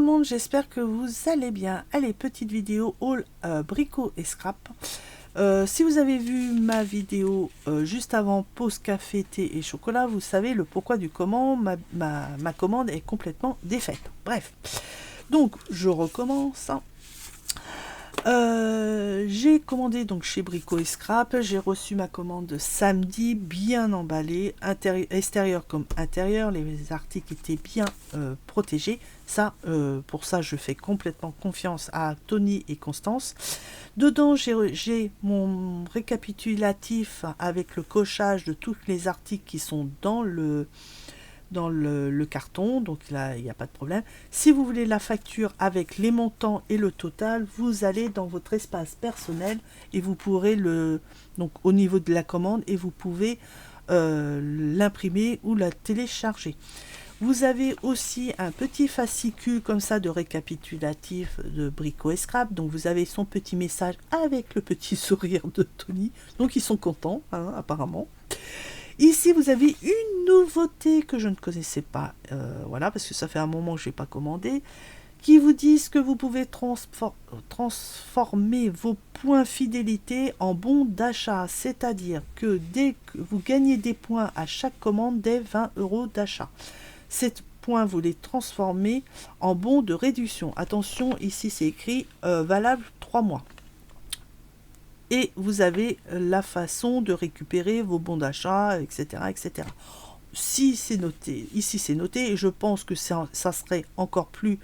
monde, j'espère que vous allez bien. Allez, petite vidéo haul Brico et Scrap. Si vous avez vu ma vidéo juste avant pause café, thé et chocolat, vous savez le pourquoi du comment ma commande est complètement défaite. Bref, donc je recommence. J'ai commandé donc chez Brico et Scrap, j'ai reçu ma commande samedi, bien emballée, extérieur comme intérieur, les articles étaient bien protégés. Ça, pour ça, je fais complètement confiance à Tony et Constance. Dedans, j'ai mon récapitulatif avec le cochage de tous les articles qui sont dans le carton, donc là il n'y a pas de problème. Si vous voulez la facture avec les montants et le total, vous allez dans votre espace personnel et vous pourrez donc au niveau de la commande, et vous pouvez l'imprimer ou la télécharger. Vous avez aussi un petit fascicule comme ça de récapitulatif de Brico et Scrap, donc vous avez son petit message avec le petit sourire de Tony, donc ils sont contents hein, apparemment. Ici, vous avez une nouveauté que je ne connaissais pas, voilà, parce que ça fait un moment que je n'ai pas commandé, qui vous disent que vous pouvez transformer vos points fidélité en bons d'achat, c'est-à-dire que dès que vous gagnez des points à chaque commande, dès 20 € d'achat, ces points, vous les transformez en bons de réduction. Attention, ici c'est écrit valable 3 mois. Et vous avez la façon de récupérer vos bons d'achat, etc., etc. Si c'est noté, ici c'est noté, et je pense que ça serait encore plus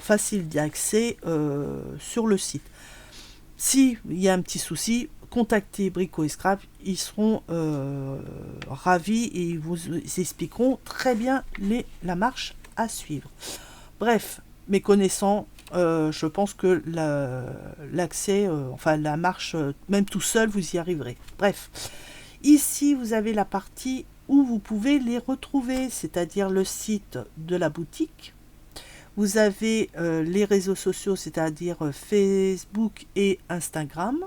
facile d'accès sur le site. S'il y a un petit souci, contactez Brico et Scrap, ils seront ravis et ils vous expliqueront très bien la marche à suivre. Bref, mes connaissants, je pense que l'accès, enfin la marche, même tout seul, vous y arriverez. Bref, ici vous avez la partie où vous pouvez les retrouver, c'est-à-dire le site de la boutique. Vous avez les réseaux sociaux, c'est-à-dire Facebook et Instagram.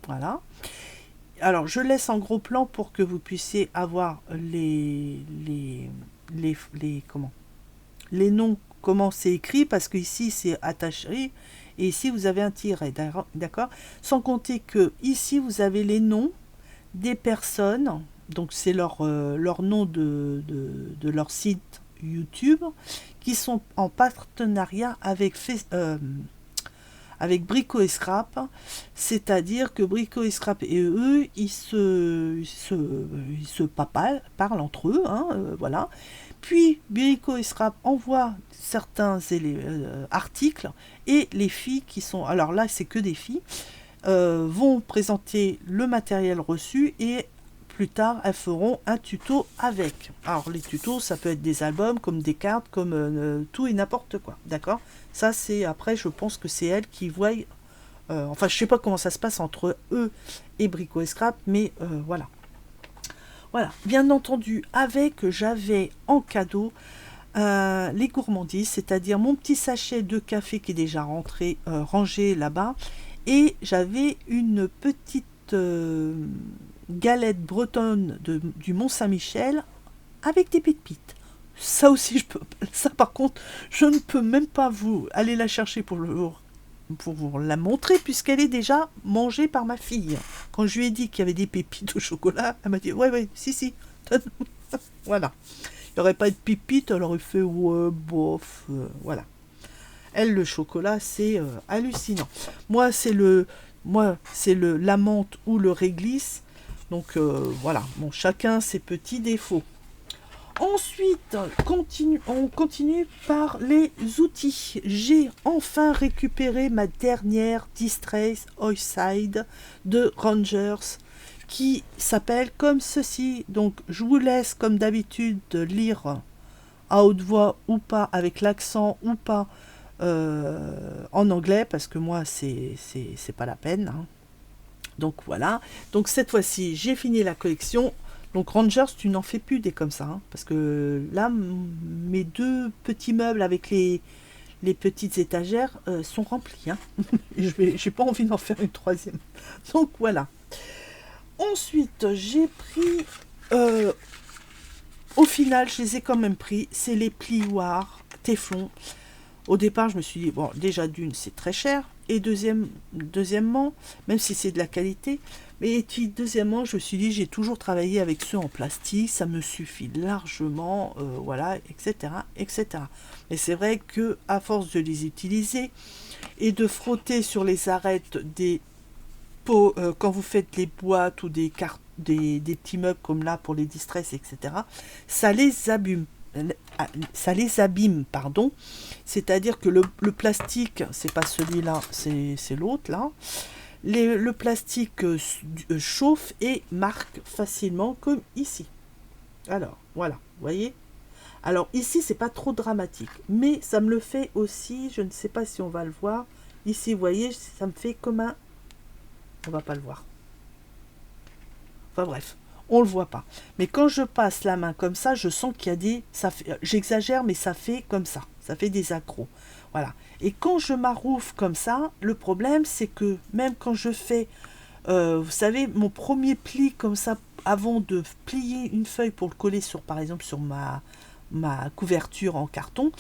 Voilà. Alors, je laisse en gros plan pour que vous puissiez avoir les noms, comment c'est écrit, parce que ici c'est attaché et ici vous avez un tiret, d'accord. Sans compter que ici vous avez les noms des personnes, donc c'est leur nom de leur site YouTube, qui sont en partenariat avec Brico et Scrap, c'est-à-dire que Brico et Scrap et eux, ils se parlent entre eux, hein, voilà. Puis Brico et Scrap envoient certains articles, et les filles qui sont, alors là c'est que des filles, vont présenter le matériel reçu, et plus tard elles feront un tuto avec. Alors les tutos, ça peut être des albums, comme des cartes, comme tout et n'importe quoi, d'accord. Ça c'est après, je pense que c'est elles qui voient, enfin je sais pas comment ça se passe entre eux et Brico et Scrap, mais voilà. Voilà, bien entendu, j'avais en cadeau les gourmandises, c'est-à-dire mon petit sachet de café qui est déjà rangé là-bas, et j'avais une petite galette bretonne du Mont-Saint-Michel avec des pépites. Ça aussi, ça par contre, je ne peux même pas vous aller la chercher pour vous la montrer, puisqu'elle est déjà mangée par ma fille. Quand je lui ai dit qu'il y avait des pépites au chocolat, elle m'a dit ouais, si. Voilà. Il n'y aurait pas de pépites, elle aurait fait ouais, bof, voilà. Elle, le chocolat, c'est hallucinant. Moi, c'est la menthe ou le réglisse. Donc voilà, bon, chacun ses petits défauts. Ensuite, on continue par les outils. J'ai enfin récupéré ma dernière Distress Oilside de Rangers, qui s'appelle comme ceci. Donc je vous laisse comme d'habitude lire à haute voix ou pas, avec l'accent ou pas, en anglais, parce que moi c'est pas la peine, hein. Donc voilà, donc cette fois-ci j'ai fini la collection. Donc Rangers, tu n'en fais plus des comme ça, hein, parce que là mes deux petits meubles avec les petites étagères sont remplis, hein. J'ai pas envie d'en faire une troisième. Donc voilà. Ensuite j'ai pris, au final je les ai quand même pris, c'est les plioirs téflon. Au départ, je me suis dit, bon, déjà d'une, c'est très cher. Et deuxièmement, même si c'est de la qualité, mais puis deuxièmement, je me suis dit, j'ai toujours travaillé avec ceux en plastique, ça me suffit largement, voilà, etc., etc. Mais c'est vrai que à force de les utiliser et de frotter sur les arêtes des pots, quand vous faites les boîtes ou des petits meubles comme là pour les distress, etc., ça les abîme. Ça les abîme, pardon. C'est-à-dire que le plastique, c'est pas celui-là, c'est l'autre là. Le plastique chauffe et marque facilement comme ici. Alors, voilà, vous voyez. Alors ici, c'est pas trop dramatique, mais ça me le fait aussi, je ne sais pas si on va le voir. Ici, vous voyez, ça me fait comme un... On va pas le voir. Enfin bref, on le voit pas. Mais quand je passe la main comme ça, je sens qu'il y a des... J'exagère, mais ça fait comme ça. Ça fait des accros. Voilà. Et quand je maroufle comme ça, le problème, c'est que même quand je fais... vous savez, mon premier pli comme ça, avant de plier une feuille pour le coller sur, par exemple, sur ma couverture en carton,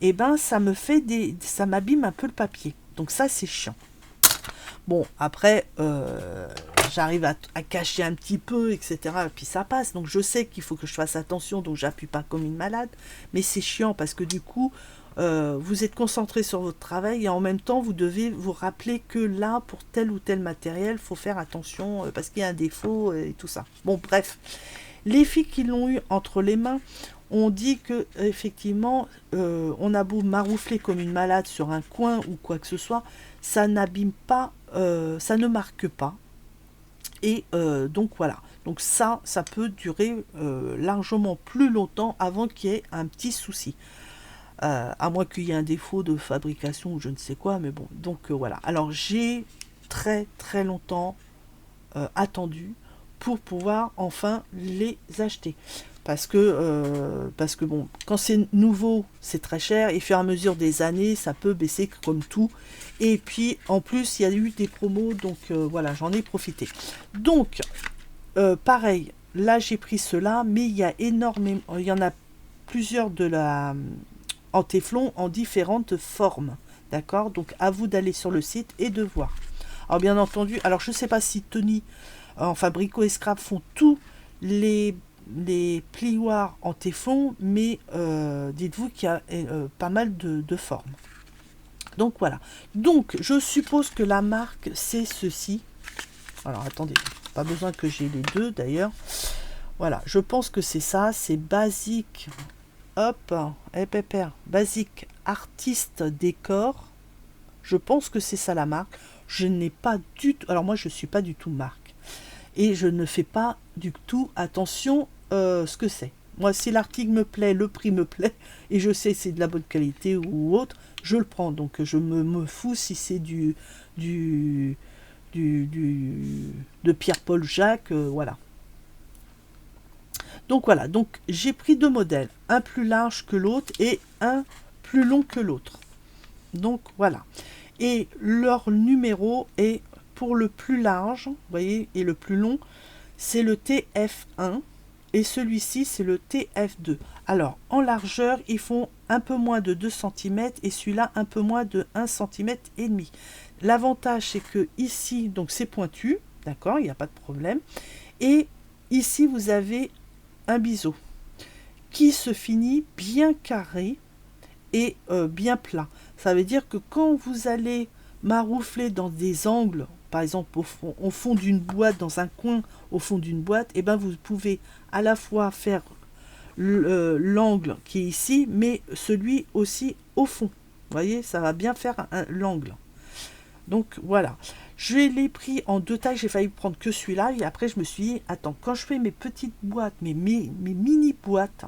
et ben ça me fait ça m'abîme un peu le papier. Donc ça, c'est chiant. Bon, après, j'arrive à cacher un petit peu, etc. Et puis ça passe. Donc je sais qu'il faut que je fasse attention, donc j'appuie pas comme une malade. Mais c'est chiant parce que du coup, vous êtes concentré sur votre travail et en même temps, vous devez vous rappeler que là, pour tel ou tel matériel, il faut faire attention parce qu'il y a un défaut et tout ça. Bon, bref. Les filles qui l'ont eu entre les mains ont dit que effectivement, on a beau maroufler comme une malade sur un coin ou quoi que ce soit, ça n'abîme pas, ça ne marque pas. Et donc voilà. Donc ça peut durer largement plus longtemps avant qu'il y ait un petit souci. À moins qu'il y ait un défaut de fabrication ou je ne sais quoi, mais bon. Donc voilà. Alors j'ai très très longtemps attendu pour pouvoir enfin les acheter. Parce que bon, quand c'est nouveau, c'est très cher, et au fur et à mesure des années, ça peut baisser comme tout. Et puis, en plus, il y a eu des promos, donc voilà, j'en ai profité. Donc, pareil, là, j'ai pris cela, mais il y a énormément, il y en a plusieurs en téflon en différentes formes. D'accord? Donc, à vous d'aller sur le site et de voir. Alors, bien entendu, alors je ne sais pas si Tony, enfin Brico et Scrap font tous les plioirs en téflon, mais dites-vous qu'il y a pas mal de formes. Donc voilà. Donc je suppose que la marque c'est ceci. Alors attendez, pas besoin que j'ai les deux d'ailleurs. Voilà, je pense que c'est ça, c'est Basic. Hop, pépère, Basic Artist Décor. Je pense que c'est ça la marque. Je n'ai pas du tout. Alors moi je suis pas du tout marque. Et je ne fais pas du tout attention ce que c'est. Moi, si l'article me plaît, le prix me plaît, et je sais si c'est de la bonne qualité ou autre, je le prends. Donc, je me fous si c'est de Pierre-Paul Jacques, voilà. Donc, voilà. Donc, j'ai pris deux modèles, un plus large que l'autre et un plus long que l'autre. Donc, voilà. Et leur numéro est pour le plus large, vous voyez, et le plus long, c'est le TF1. Et celui-ci, c'est le TF2. Alors, en largeur, ils font un peu moins de 2 cm et celui-là, un peu moins de 1 cm et demi. L'avantage, c'est que ici, donc c'est pointu, d'accord, il n'y a pas de problème. Et ici, vous avez un biseau qui se finit bien carré et bien plat. Ça veut dire que quand vous allez maroufler dans des angles, par exemple au fond d'une boîte, dans un coin au fond d'une boîte, et ben vous pouvez à la fois faire l'angle qui est ici, mais celui aussi au fond. Vous voyez, ça va bien faire l'angle. Donc voilà, je l'ai pris en deux tailles, j'ai failli prendre que celui-là, et après je me suis dit, attends, quand je fais mes petites boîtes, mes mini boîtes,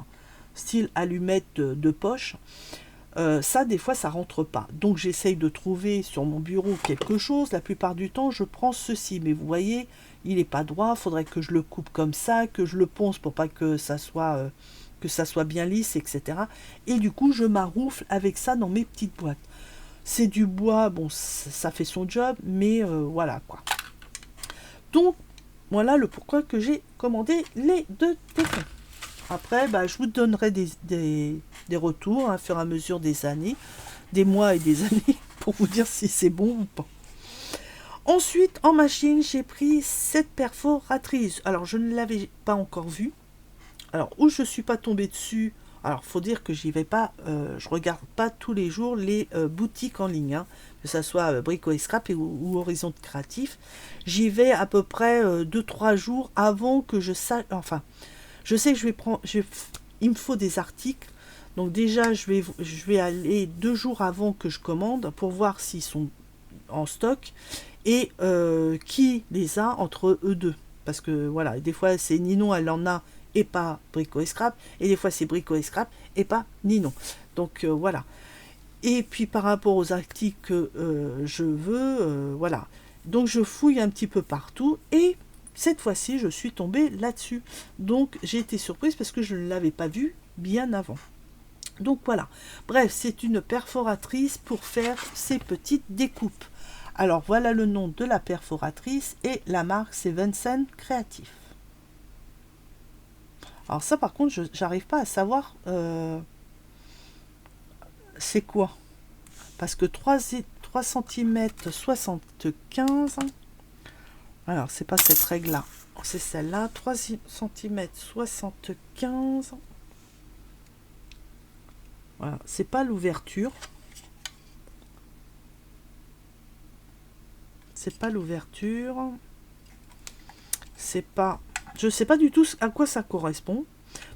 style allumette de poche, ça des fois ça rentre pas, donc j'essaye de trouver sur mon bureau quelque chose. La plupart du temps je prends ceci, mais vous voyez il n'est pas droit, faudrait que je le coupe comme ça, que je le ponce pour pas que ça soit bien lisse, etc. Et du coup je maroufle avec ça dans mes petites boîtes. C'est du bois, bon ça fait son job, mais voilà quoi. Donc voilà le pourquoi que j'ai commandé les deux téflons. Après, bah, je vous donnerai des retours hein, au fur et à mesure des années, des mois et des années, pour vous dire si c'est bon ou pas. Ensuite, en machine, j'ai pris cette perforatrice. Alors, je ne l'avais pas encore vue. Alors, où je ne suis pas tombée dessus, alors faut dire que j'y vais pas, je regarde pas tous les jours les boutiques en ligne, hein, que ce soit Brico et Scrap ou Horizon Créatif. J'y vais à peu près 2-3 jours avant que je sache, enfin, je sais que je vais prendre, il me faut des articles. Donc déjà, je vais aller 2 jours avant que je commande pour voir s'ils sont en stock et qui les a entre eux deux. Parce que voilà, des fois c'est Ninon, elle en a et pas Brico et Scrap, et des fois c'est Brico et Scrap et pas Ninon. Donc voilà. Et puis par rapport aux articles que je veux, voilà. Donc je fouille un petit peu partout et cette fois-ci je suis tombée là-dessus. Donc j'ai été surprise parce que je ne l'avais pas vu bien avant. Donc voilà. Bref, c'est une perforatrice pour faire ces petites découpes. Alors voilà le nom de la perforatrice et la marque c'est Vincennes Créatif. Alors ça par contre j'arrive pas à savoir c'est quoi. Parce que 3 cm 75. Alors c'est pas cette règle là. C'est celle-là. 3 cm 75. Voilà. C'est pas l'ouverture. C'est pas l'ouverture. C'est pas... Je sais pas du tout à quoi ça correspond.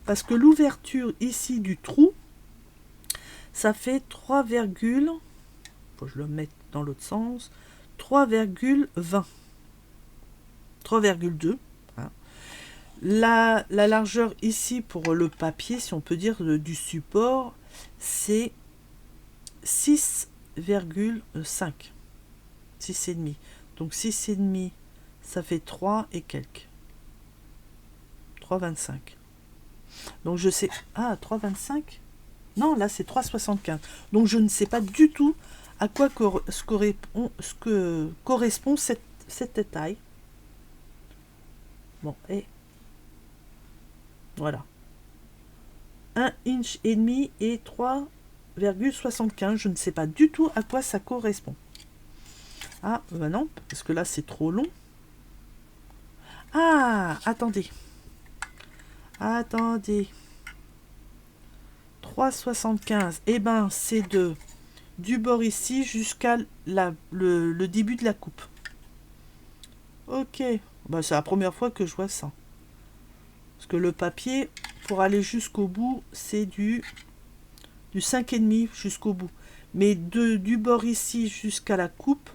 Parce que l'ouverture ici du trou, ça fait 3, faut que je le mette dans l'autre sens, 3,20. 3,2. Hein. La largeur ici pour le papier, si on peut dire, du support, c'est 6,5. 6,5. Donc 6,5, ça fait 3 et quelques. 3,25. Donc je sais... Ah, 3,25 ? Non, là c'est 3,75. Donc je ne sais pas du tout à quoi correspond cette taille. Bon, et voilà. 1,5 inch et 3,75. Je ne sais pas du tout à quoi ça correspond. Ah, bah non, parce que là c'est trop long. Ah, attendez. Attendez. 3,75. Eh ben, c'est du bord ici jusqu'à le début de la coupe. Ok. Bah, c'est la première fois que je vois ça. Parce que le papier, pour aller jusqu'au bout, c'est du 5,5 jusqu'au bout. Mais du bord ici jusqu'à la coupe,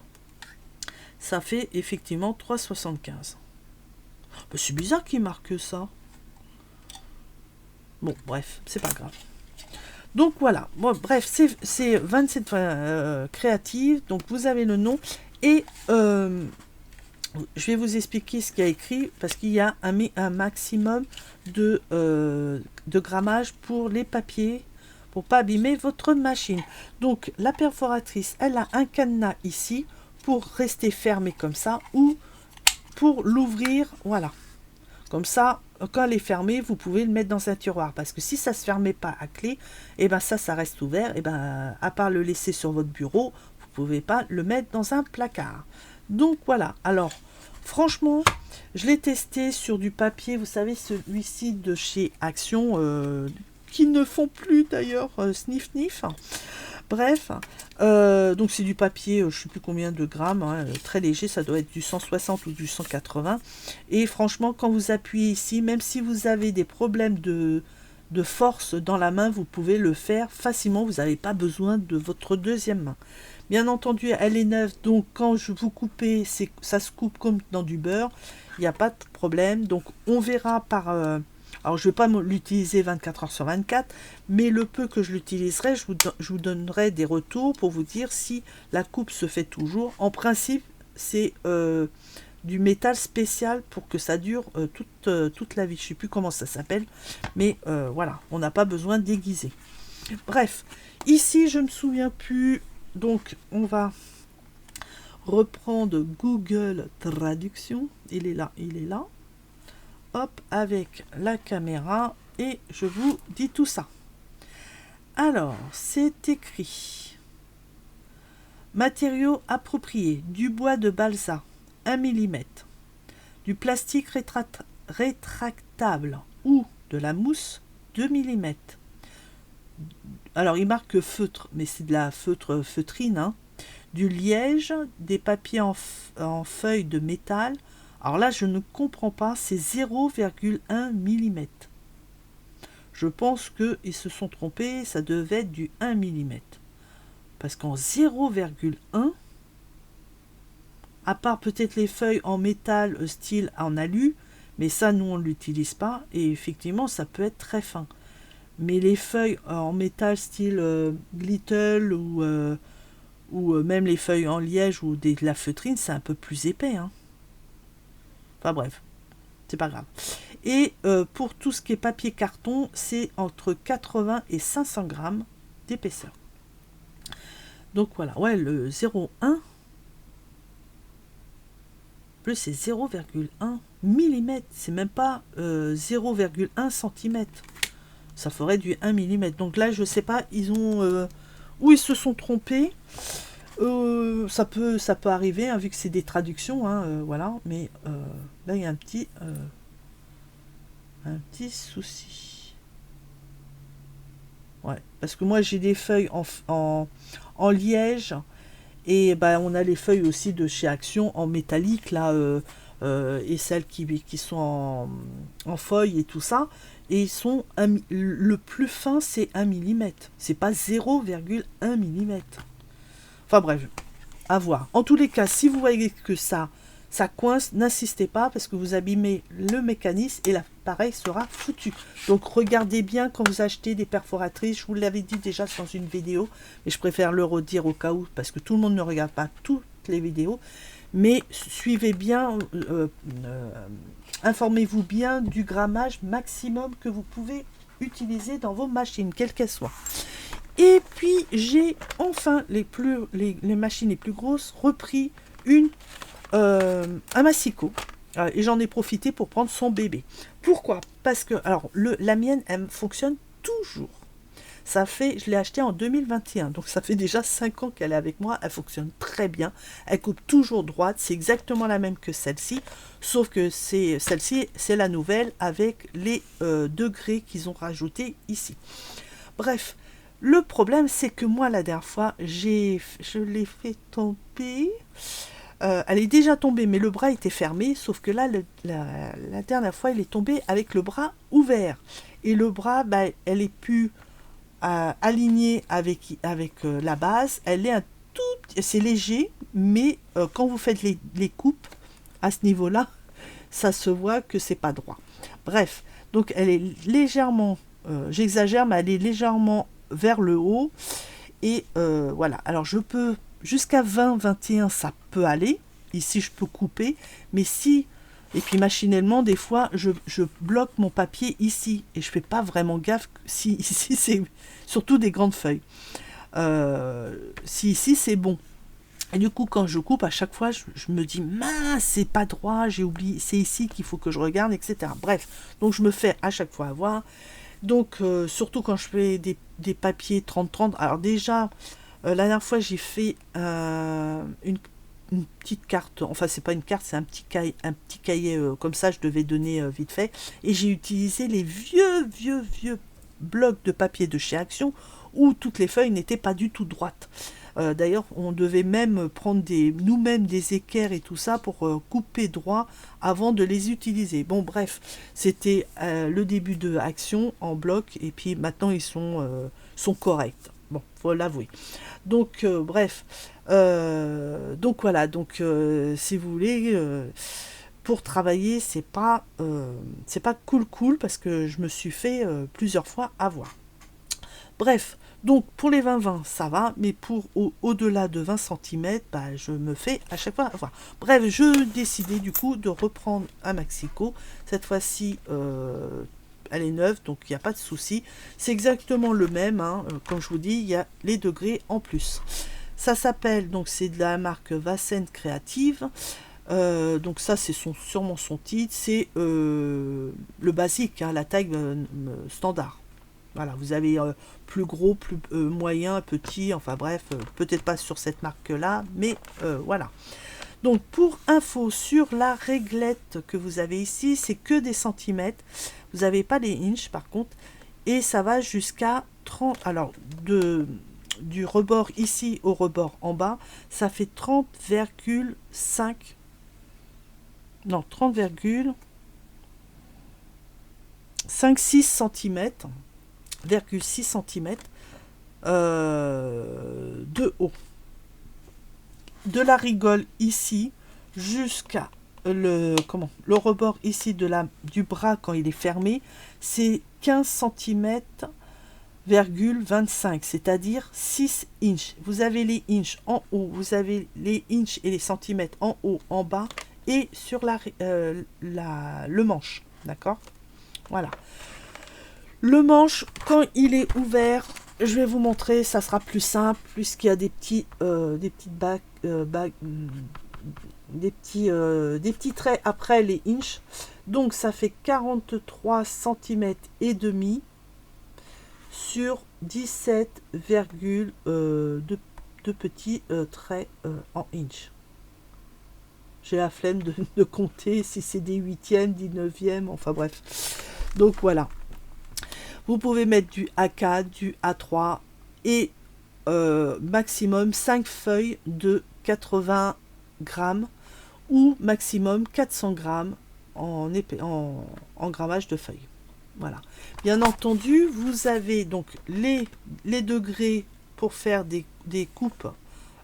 ça fait effectivement 3,75. Bah, c'est bizarre qu'il marque ça. Bon, bref, c'est pas grave. Donc voilà, bon, bref, c'est 27 créatives, donc vous avez le nom, et je vais vous expliquer ce qu'il y a écrit, parce qu'il y a un maximum de grammage pour les papiers, pour pas abîmer votre machine. Donc la perforatrice, elle a un cadenas ici, pour rester fermée comme ça, ou pour l'ouvrir, voilà. Comme ça, quand elle est fermée, vous pouvez le mettre dans un tiroir. Parce que si ça ne se fermait pas à clé, et ben ça reste ouvert. Et ben à part le laisser sur votre bureau, vous ne pouvez pas le mettre dans un placard. Donc voilà. Alors, franchement, je l'ai testé sur du papier. Vous savez, celui-ci de chez Action, qui ne font plus d'ailleurs, Sniff Sniff. Bref, donc c'est du papier, je ne sais plus combien de grammes, hein, très léger, ça doit être du 160 ou du 180. Et franchement, quand vous appuyez ici, même si vous avez des problèmes de force dans la main, vous pouvez le faire facilement, vous n'avez pas besoin de votre deuxième main. Bien entendu, elle est neuve, donc quand vous coupez, ça se coupe comme dans du beurre, il n'y a pas de problème. Donc on verra par... alors je ne vais pas l'utiliser 24 heures sur 24, mais le peu que je l'utiliserai, je vous donnerai des retours pour vous dire si la coupe se fait toujours. En principe, c'est du métal spécial pour que ça dure toute la vie. Je ne sais plus comment ça s'appelle, mais voilà, on n'a pas besoin d'aiguiser. Bref, ici je ne me souviens plus, donc on va reprendre Google Traduction. Il est là, il est là. Hop, avec la caméra, et je vous dis tout ça. Alors, c'est écrit. Matériaux appropriés, du bois de balsa, 1 mm, du plastique rétractable ou de la mousse, 2 mm. Alors, il marque feutre, mais c'est de la feutrine, hein. Du liège, des papiers en feuilles de métal. Alors là, je ne comprends pas, c'est 0,1 mm. Je pense qu'ils se sont trompés, ça devait être du 1 mm. Parce qu'en 0,1, à part peut-être les feuilles en métal style en alu, mais ça, nous, on ne l'utilise pas, et effectivement, ça peut être très fin. Mais les feuilles en métal style Glittle ou même les feuilles en liège ou de la feutrine, c'est un peu plus épais, hein. Enfin bref, c'est pas grave. Et pour tout ce qui est papier carton, c'est entre 80 et 500 grammes d'épaisseur. Donc voilà, ouais, le 0,1, plus c'est 0,1 mm, c'est même pas 0,1 cm. Ça ferait du 1 mm. Donc là, je sais pas, ils ont où ils se sont trompés. Ça peut arriver, hein, vu que c'est des traductions, hein, voilà. Mais là, il y a un petit souci. Ouais, parce que moi, j'ai des feuilles en liège. Et bah, on a les feuilles aussi de chez Action en métallique, là, et celles qui sont en feuilles et tout ça. Et ils sont le plus fin, c'est 1 mm. C'est pas 0,1 mm. Enfin bref, à voir. En tous les cas, si vous voyez que ça coince, n'insistez pas parce que vous abîmez le mécanisme et l'appareil sera foutu. Donc regardez bien quand vous achetez des perforatrices. Je vous l'avais dit déjà dans une vidéo, mais je préfère le redire au cas où parce que tout le monde ne regarde pas toutes les vidéos. Mais suivez bien, informez-vous bien du grammage maximum que vous pouvez utiliser dans vos machines, quelles qu'elles soient. Et puis j'ai enfin les machines les plus grosses repris un Massico. Et j'en ai profité pour prendre son bébé. Pourquoi? Parce que alors la mienne, elle fonctionne toujours. Je l'ai acheté en 2021, donc ça fait déjà 5 ans qu'elle est avec moi, elle fonctionne très bien, elle coupe toujours droite, c'est exactement la même que celle-ci, sauf que celle-ci, c'est la nouvelle avec les degrés qu'ils ont rajoutés ici. Bref, le problème, c'est que moi, la dernière fois, je l'ai fait tomber. Elle est déjà tombée, mais le bras était fermé, sauf que là, la dernière fois, il est tombé avec le bras ouvert. Et le bras, bah, elle est plus alignée avec la base. Elle est c'est léger, mais quand vous faites les coupes à ce niveau-là, ça se voit que c'est pas droit. Bref, donc elle est légèrement, j'exagère, mais elle est légèrement vers le haut. Et voilà, alors je peux jusqu'à 20, 21, ça peut aller. Ici, je peux couper. Mais si, et puis machinalement, des fois, je bloque mon papier ici. Et je fais pas vraiment gaffe si ici, c'est surtout des grandes feuilles. Si ici, c'est bon. Et du coup, quand je coupe, à chaque fois, je me dis, mince, c'est pas droit, j'ai oublié, c'est ici qu'il faut que je regarde, etc. Bref, donc je me fais à chaque fois avoir. Donc, surtout quand je fais des papiers 30-30. Alors déjà, la dernière fois, j'ai fait une petite carte. Enfin, c'est pas une carte, c'est un petit cahier comme ça, je devais donner vite fait. Et j'ai utilisé les vieux blocs de papier de chez Action où toutes les feuilles n'étaient pas du tout droites. D'ailleurs, on devait même prendre nous-mêmes des équerres et tout ça pour couper droit avant de les utiliser. Bon, bref, c'était le début de Action en bloc et puis maintenant ils sont corrects. Bon, faut l'avouer. Donc, bref. Donc voilà. Donc, si vous voulez, pour travailler, c'est pas cool parce que je me suis fait plusieurs fois avoir. Bref. Donc pour les 20-20, ça va, mais pour au-delà de 20 cm, bah, je me fais à chaque fois avoir. Bref, je décidais du coup de reprendre un Maxico. Cette fois-ci, elle est neuve, donc il n'y a pas de souci. C'est exactement le même, hein. Comme je vous dis, il y a les degrés en plus. Ça s'appelle, donc c'est de la marque Vassen Creative. Donc ça, c'est sûrement son titre. C'est le basique, hein, la taille standard. Voilà, vous avez plus gros, plus moyen, petit, enfin bref, peut-être pas sur cette marque-là, mais voilà. Donc pour info sur la réglette que vous avez ici, c'est que des centimètres. Vous n'avez pas les inches par contre. Et ça va jusqu'à 30. Alors du rebord ici au rebord en bas, ça fait 30,5. Non, 30,56 cm, 6 cm de haut. De la rigole ici jusqu'à le rebord ici du bras quand il est fermé, c'est 15 cm,25, c'est-à-dire 6 inches. Vous avez les inches en haut, vous avez les inches et les centimètres en haut, en bas et sur le manche, d'accord? Voilà. Le manche, quand il est ouvert, je vais vous montrer, ça sera plus simple, puisqu'il y a des petites des petits traits après les inches. Donc ça fait 43 cm et demi sur 17, de petits traits en inches. J'ai la flemme de compter si c'est des huitièmes, des neuvièmes, enfin bref. Donc voilà. Vous pouvez mettre du A4, du A3 et maximum 5 feuilles de 80 grammes ou maximum 400 grammes en grammage de feuilles. Voilà. Bien entendu, vous avez donc les degrés pour faire des coupes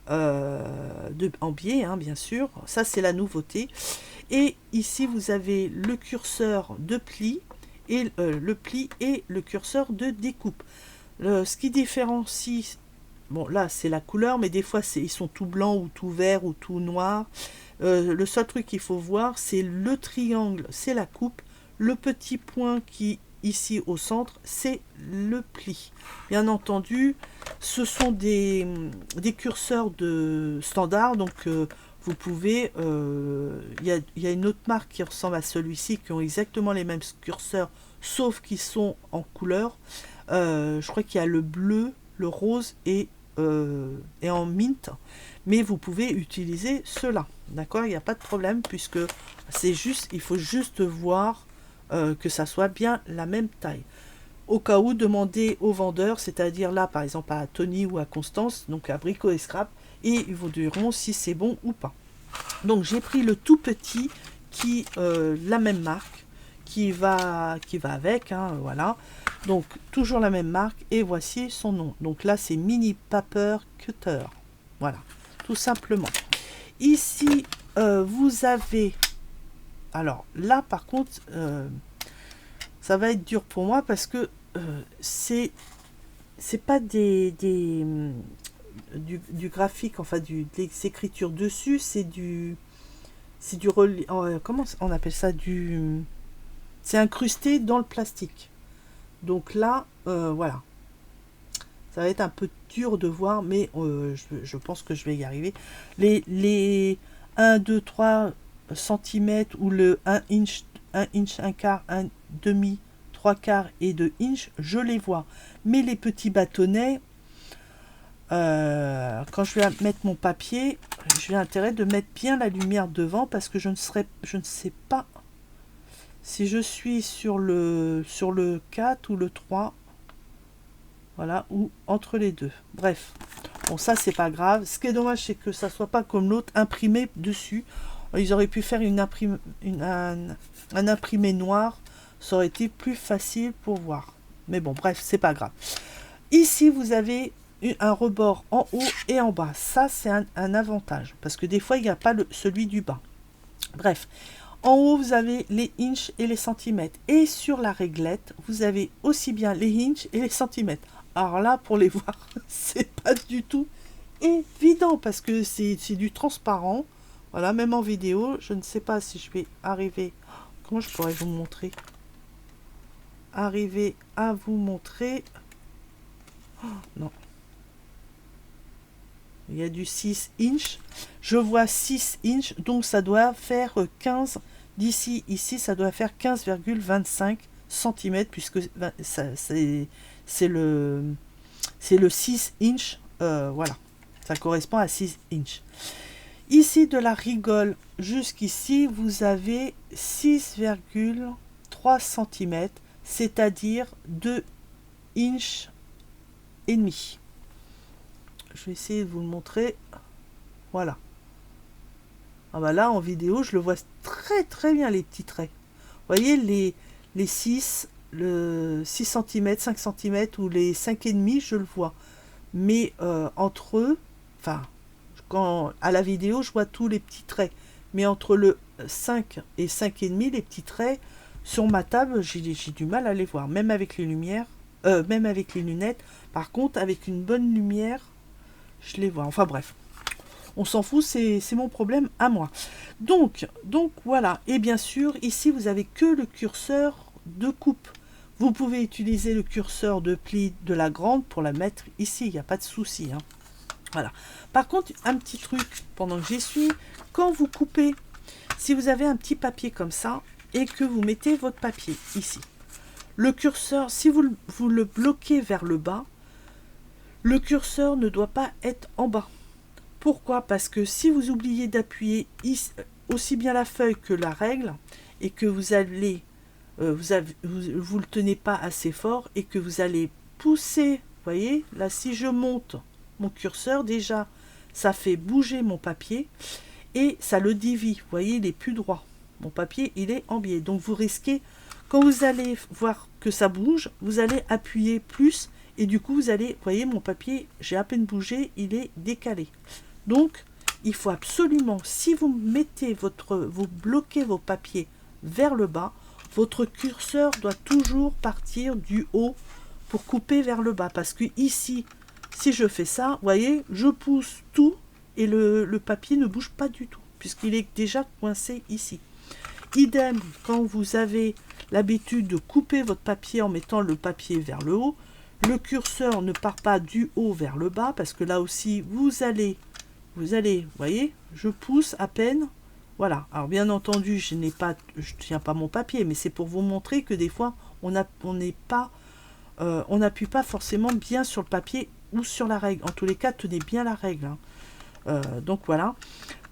en biais, hein, bien sûr. Ça, c'est la nouveauté. Et ici, vous avez le curseur de pli et le pli et le curseur de découpe. Ce qui différencie, bon là c'est la couleur, mais des fois ils sont tout blancs ou tout vert ou tout noir. Le seul truc qu'il faut voir, c'est le triangle, c'est la coupe. Le petit point qui ici au centre, c'est le pli. Bien entendu, ce sont des curseurs de standard, donc vous pouvez, il y a une autre marque qui ressemble à celui-ci, qui ont exactement les mêmes curseurs, sauf qu'ils sont en couleur. Je crois qu'il y a le bleu, le rose et en mint, mais vous pouvez utiliser ceux-là, d'accord, il n'y a pas de problème, puisque c'est juste, il faut juste voir que ça soit bien la même taille. Au cas où, demandez au vendeur, c'est-à-dire là par exemple à Tony ou à Constance, donc à Brico et Scrap, et ils vous diront si c'est bon ou pas. Donc j'ai pris le tout petit qui la même marque qui va avec, hein, voilà. Donc toujours la même marque et voici son nom. Donc là c'est Mini Paper Cutter. Voilà, tout simplement. Ici vous avez, alors là par contre ça va être dur pour moi parce que c'est pas du graphique, enfin des écritures dessus, c'est du comment on appelle ça, c'est incrusté dans le plastique. Donc là voilà, ça va être un peu dur de voir, mais je pense que je vais y arriver. Les 1, 2, 3 cm ou le 1 inch, 1 quart, 1 demi, 3 quarts et 2 inches, je les vois. Mais les petits bâtonnets, quand je vais mettre mon papier, j'ai intérêt de mettre bien la lumière devant, parce que je ne sais pas si je suis sur le 4 ou le 3. Voilà, ou entre les deux. Bref, bon, ça c'est pas grave. Ce qui est dommage, c'est que ça soit pas comme l'autre, imprimé dessus. Ils auraient pu faire un imprimé noir, ça aurait été plus facile pour voir. Mais bon, bref, c'est pas grave. Ici, vous avez un rebord en haut et en bas. Ça, c'est un avantage, parce que des fois, il n'y a pas celui du bas. Bref, en haut, vous avez les inches et les centimètres. Et sur la réglette, vous avez aussi bien les inches et les centimètres. Alors là, pour les voir, c'est pas du tout évident, parce que c'est du transparent. Voilà, même en vidéo, je ne sais pas si je vais arriver. Comment je pourrais vous montrer? Arriver à vous montrer. Oh, non. il y a du 6 inch. Je vois 6 inch, donc ça doit faire 15. D'ici, ici, ça doit faire 15,25 cm, puisque c'est le 6 inch. Voilà, ça correspond à 6 inch. Ici, de la rigole jusqu'ici, vous avez 6,3 cm, c'est-à-dire 2 inch et demi. Je vais essayer de vous le montrer. Voilà. Ah bah là, en vidéo, je le vois très très bien, les petits traits. Vous voyez, les 6, le 6 cm, 5 cm ou les 5,5, je le vois. Mais entre eux, enfin, à la vidéo, je vois tous les petits traits. Mais entre le 5 et 5,5, les petits traits, sur ma table, j'ai du mal à les voir. Même avec les lumières, même avec les lunettes. Par contre, avec une bonne lumière, je les vois. Enfin bref. On s'en fout, c'est mon problème à moi. Donc voilà. Et bien sûr, ici, vous avez que le curseur de coupe. Vous pouvez utiliser le curseur de pli de la grande pour la mettre ici. Il n'y a pas de souci. Hein. Voilà. Par contre, un petit truc, pendant que j'y suis, quand vous coupez, si vous avez un petit papier comme ça, et que vous mettez votre papier ici, le curseur, si vous le bloquez vers le bas, le curseur ne doit pas être en bas. Pourquoi? Parce que si vous oubliez d'appuyer aussi bien la feuille que la règle, et que vous allez, vous le tenez pas assez fort, et que vous allez pousser, vous voyez, là si je monte mon curseur, déjà ça fait bouger mon papier, et ça le dévie, vous voyez, il est plus droit. Mon papier, il est en biais. Donc vous risquez, quand vous allez voir que ça bouge, vous allez appuyer plus, et du coup vous allez, vous voyez, mon papier, j'ai à peine bougé, il est décalé. Donc, il faut absolument, si vous mettez vous bloquez vos papiers vers le bas, votre curseur doit toujours partir du haut pour couper vers le bas. Parce que ici, si je fais ça, vous voyez, je pousse tout et le papier ne bouge pas du tout, puisqu'il est déjà coincé ici. Idem, quand vous avez l'habitude de couper votre papier en mettant le papier vers le haut, le curseur ne part pas du haut vers le bas, parce que là aussi, vous allez, vous voyez, je pousse à peine, voilà. Alors bien entendu, je tiens pas mon papier, mais c'est pour vous montrer que des fois, on n'appuie pas forcément bien sur le papier ou sur la règle. En tous les cas, tenez bien la règle. Hein. Donc voilà.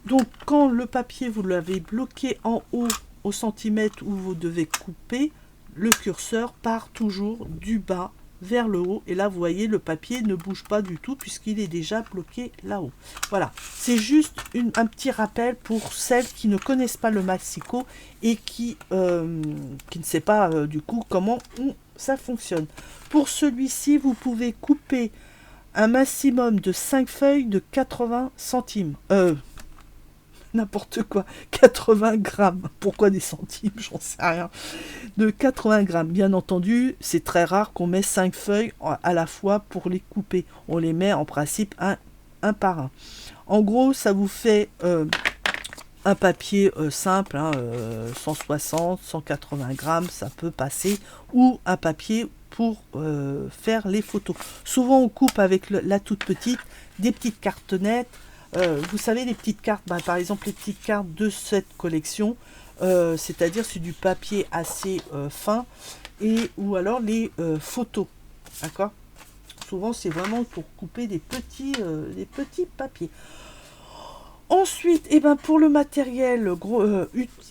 Donc quand le papier, vous l'avez bloqué en haut au centimètre où vous devez couper, le curseur part toujours du bas vers le haut, et là vous voyez le papier ne bouge pas du tout puisqu'il est déjà bloqué là-haut. Voilà, c'est juste un petit rappel pour celles qui ne connaissent pas le Maxico et qui ne sait pas du coup comment ça fonctionne. Pour celui-ci, vous pouvez couper un maximum de 5 feuilles de 80 centimes. N'importe quoi, 80 grammes. Pourquoi des centimes? J'en sais rien. De 80 grammes. Bien entendu, c'est très rare qu'on met 5 feuilles à la fois pour les couper. On les met en principe un par un. En gros, ça vous fait un papier simple, hein, 160, 180 grammes, ça peut passer. Ou un papier pour faire les photos. Souvent, on coupe avec la toute petite, des petites cartonnettes. Vous savez, les petites cartes, par exemple les petites cartes de cette collection, c'est-à-dire sur du papier assez fin, ou alors les photos, d'accord? Souvent c'est vraiment pour couper des petits papiers. Ensuite, pour le matériel,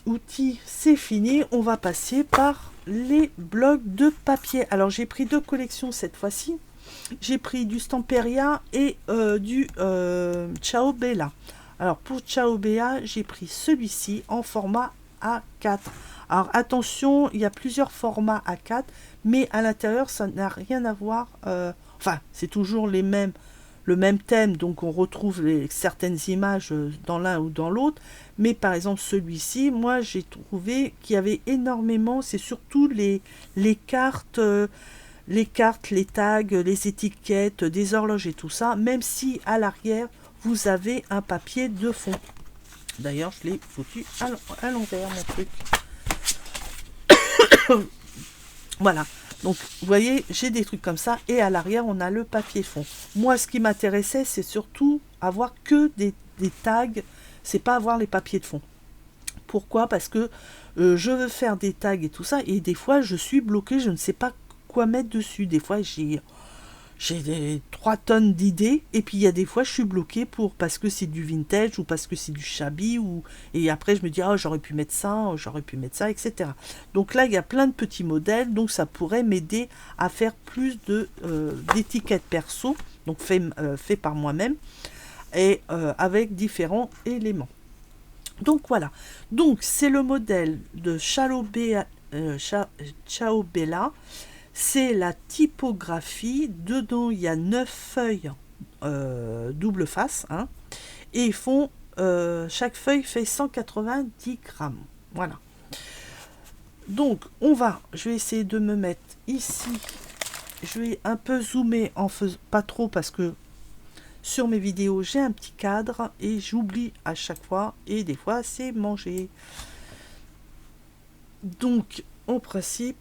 outils, c'est fini. On va passer par les blocs de papier. Alors j'ai pris 2 collections cette fois-ci. J'ai pris du Stamperia et du Ciao Bella. Alors pour Ciao Bella, j'ai pris celui-ci en format A4. Alors attention, il y a plusieurs formats A4, mais à l'intérieur, ça n'a rien à voir. Enfin, c'est toujours le même thème, donc on retrouve certaines images dans l'un ou dans l'autre. Mais par exemple, celui-ci, moi j'ai trouvé qu'il y avait énormément, c'est surtout les cartes... les tags, les étiquettes, des horloges et tout ça, même si à l'arrière, vous avez un papier de fond. D'ailleurs, je l'ai foutu à l'envers, mon truc. Voilà. Donc, vous voyez, j'ai des trucs comme ça, et à l'arrière, on a le papier fond. Moi, ce qui m'intéressait, c'est surtout avoir que des tags, c'est pas avoir les papiers de fond. Pourquoi? Parce que je veux faire des tags et tout ça, et des fois je suis bloquée, je ne sais pas quoi mettre dessus. Des fois j'ai 3 tonnes d'idées, et puis il y a des fois je suis bloquée parce que c'est du vintage ou parce que c'est du shabby, et après je me dis oh, j'aurais pu mettre ça, etc. Donc là il y a plein de petits modèles, donc ça pourrait m'aider à faire plus d'étiquettes perso, donc fait par moi-même, et avec différents éléments. Donc voilà, donc c'est le modèle de Ciao Bella. C'est la typographie. Dedans, il y a 9 feuilles double face. Hein, et chaque feuille fait 190 grammes. Voilà. Donc, je vais essayer de me mettre ici. Je vais un peu zoomer, pas trop parce que sur mes vidéos, j'ai un petit cadre et j'oublie à chaque fois. Et des fois, c'est manger. Donc, en principe,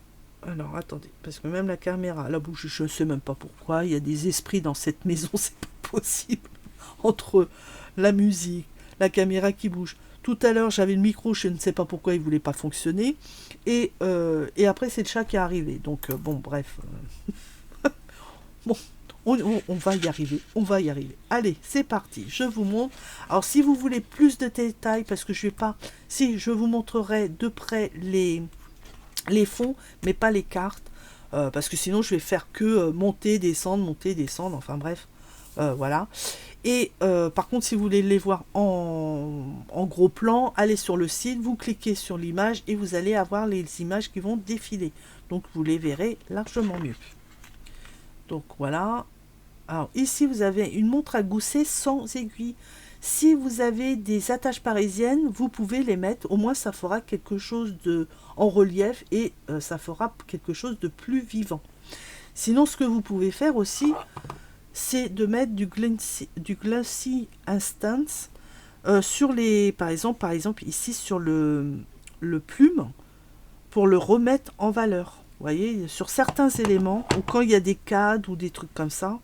alors, attendez, parce que même la caméra, la bouche, je ne sais même pas pourquoi, il y a des esprits dans cette maison, c'est pas possible. Entre la musique, la caméra qui bouge. Tout à l'heure, j'avais le micro, je ne sais pas pourquoi il ne voulait pas fonctionner. Et après, c'est le chat qui est arrivé. Donc, bon, bref. Bon, on va y arriver. Allez, c'est parti, je vous montre. Alors, si vous voulez plus de détails, parce que je vais pas... Si, je vous montrerai de près les fonds, mais pas les cartes, parce que sinon je vais faire que monter, descendre, enfin bref, voilà. Et par contre, si vous voulez les voir en gros plan, allez sur le site, vous cliquez sur l'image et vous allez avoir les images qui vont défiler. Donc vous les verrez largement mieux. Donc voilà. Alors ici, vous avez une montre à gousset sans aiguille. Si vous avez des attaches parisiennes, vous pouvez les mettre. Au moins, ça fera quelque chose en relief et ça fera quelque chose de plus vivant. Sinon, ce que vous pouvez faire aussi, c'est de mettre du Glossy Instance sur les... Par exemple, ici, sur le plume, pour le remettre en valeur. Vous voyez, sur certains éléments, ou quand il y a des cadres ou des trucs comme ça,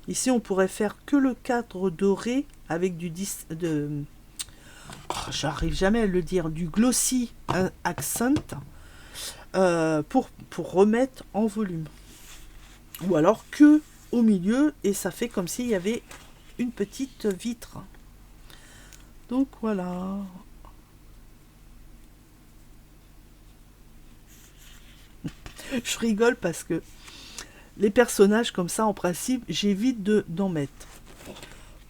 ici, on pourrait faire que le cadre doré avec j'arrive jamais à le dire, du glossy accent pour remettre en volume. Ou alors que au milieu, et ça fait comme s'il y avait une petite vitre. Donc voilà. Je rigole parce que les personnages comme ça, en principe, j'évite d'en mettre.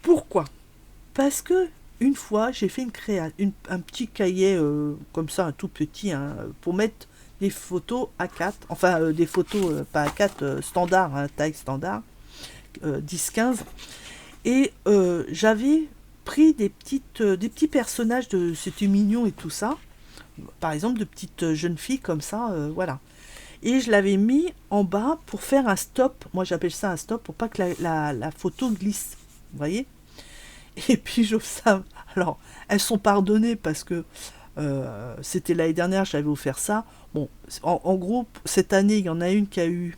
Pourquoi? Parce que une fois, j'ai fait un petit cahier comme ça, un tout petit, hein, pour mettre des photos A4, enfin des photos pas A4, standard, hein, taille standard, 10-15. Et j'avais pris des petits personnages, c'était mignon et tout ça, par exemple de petites jeunes filles comme ça, voilà. Et je l'avais mis en bas pour faire un stop, moi j'appelle ça un stop, pour pas que la photo glisse, vous voyez. Et puis alors elles sont pardonnées parce que c'était l'année dernière, j'avais offert ça. Bon, en gros, cette année, il y en a une qui a eu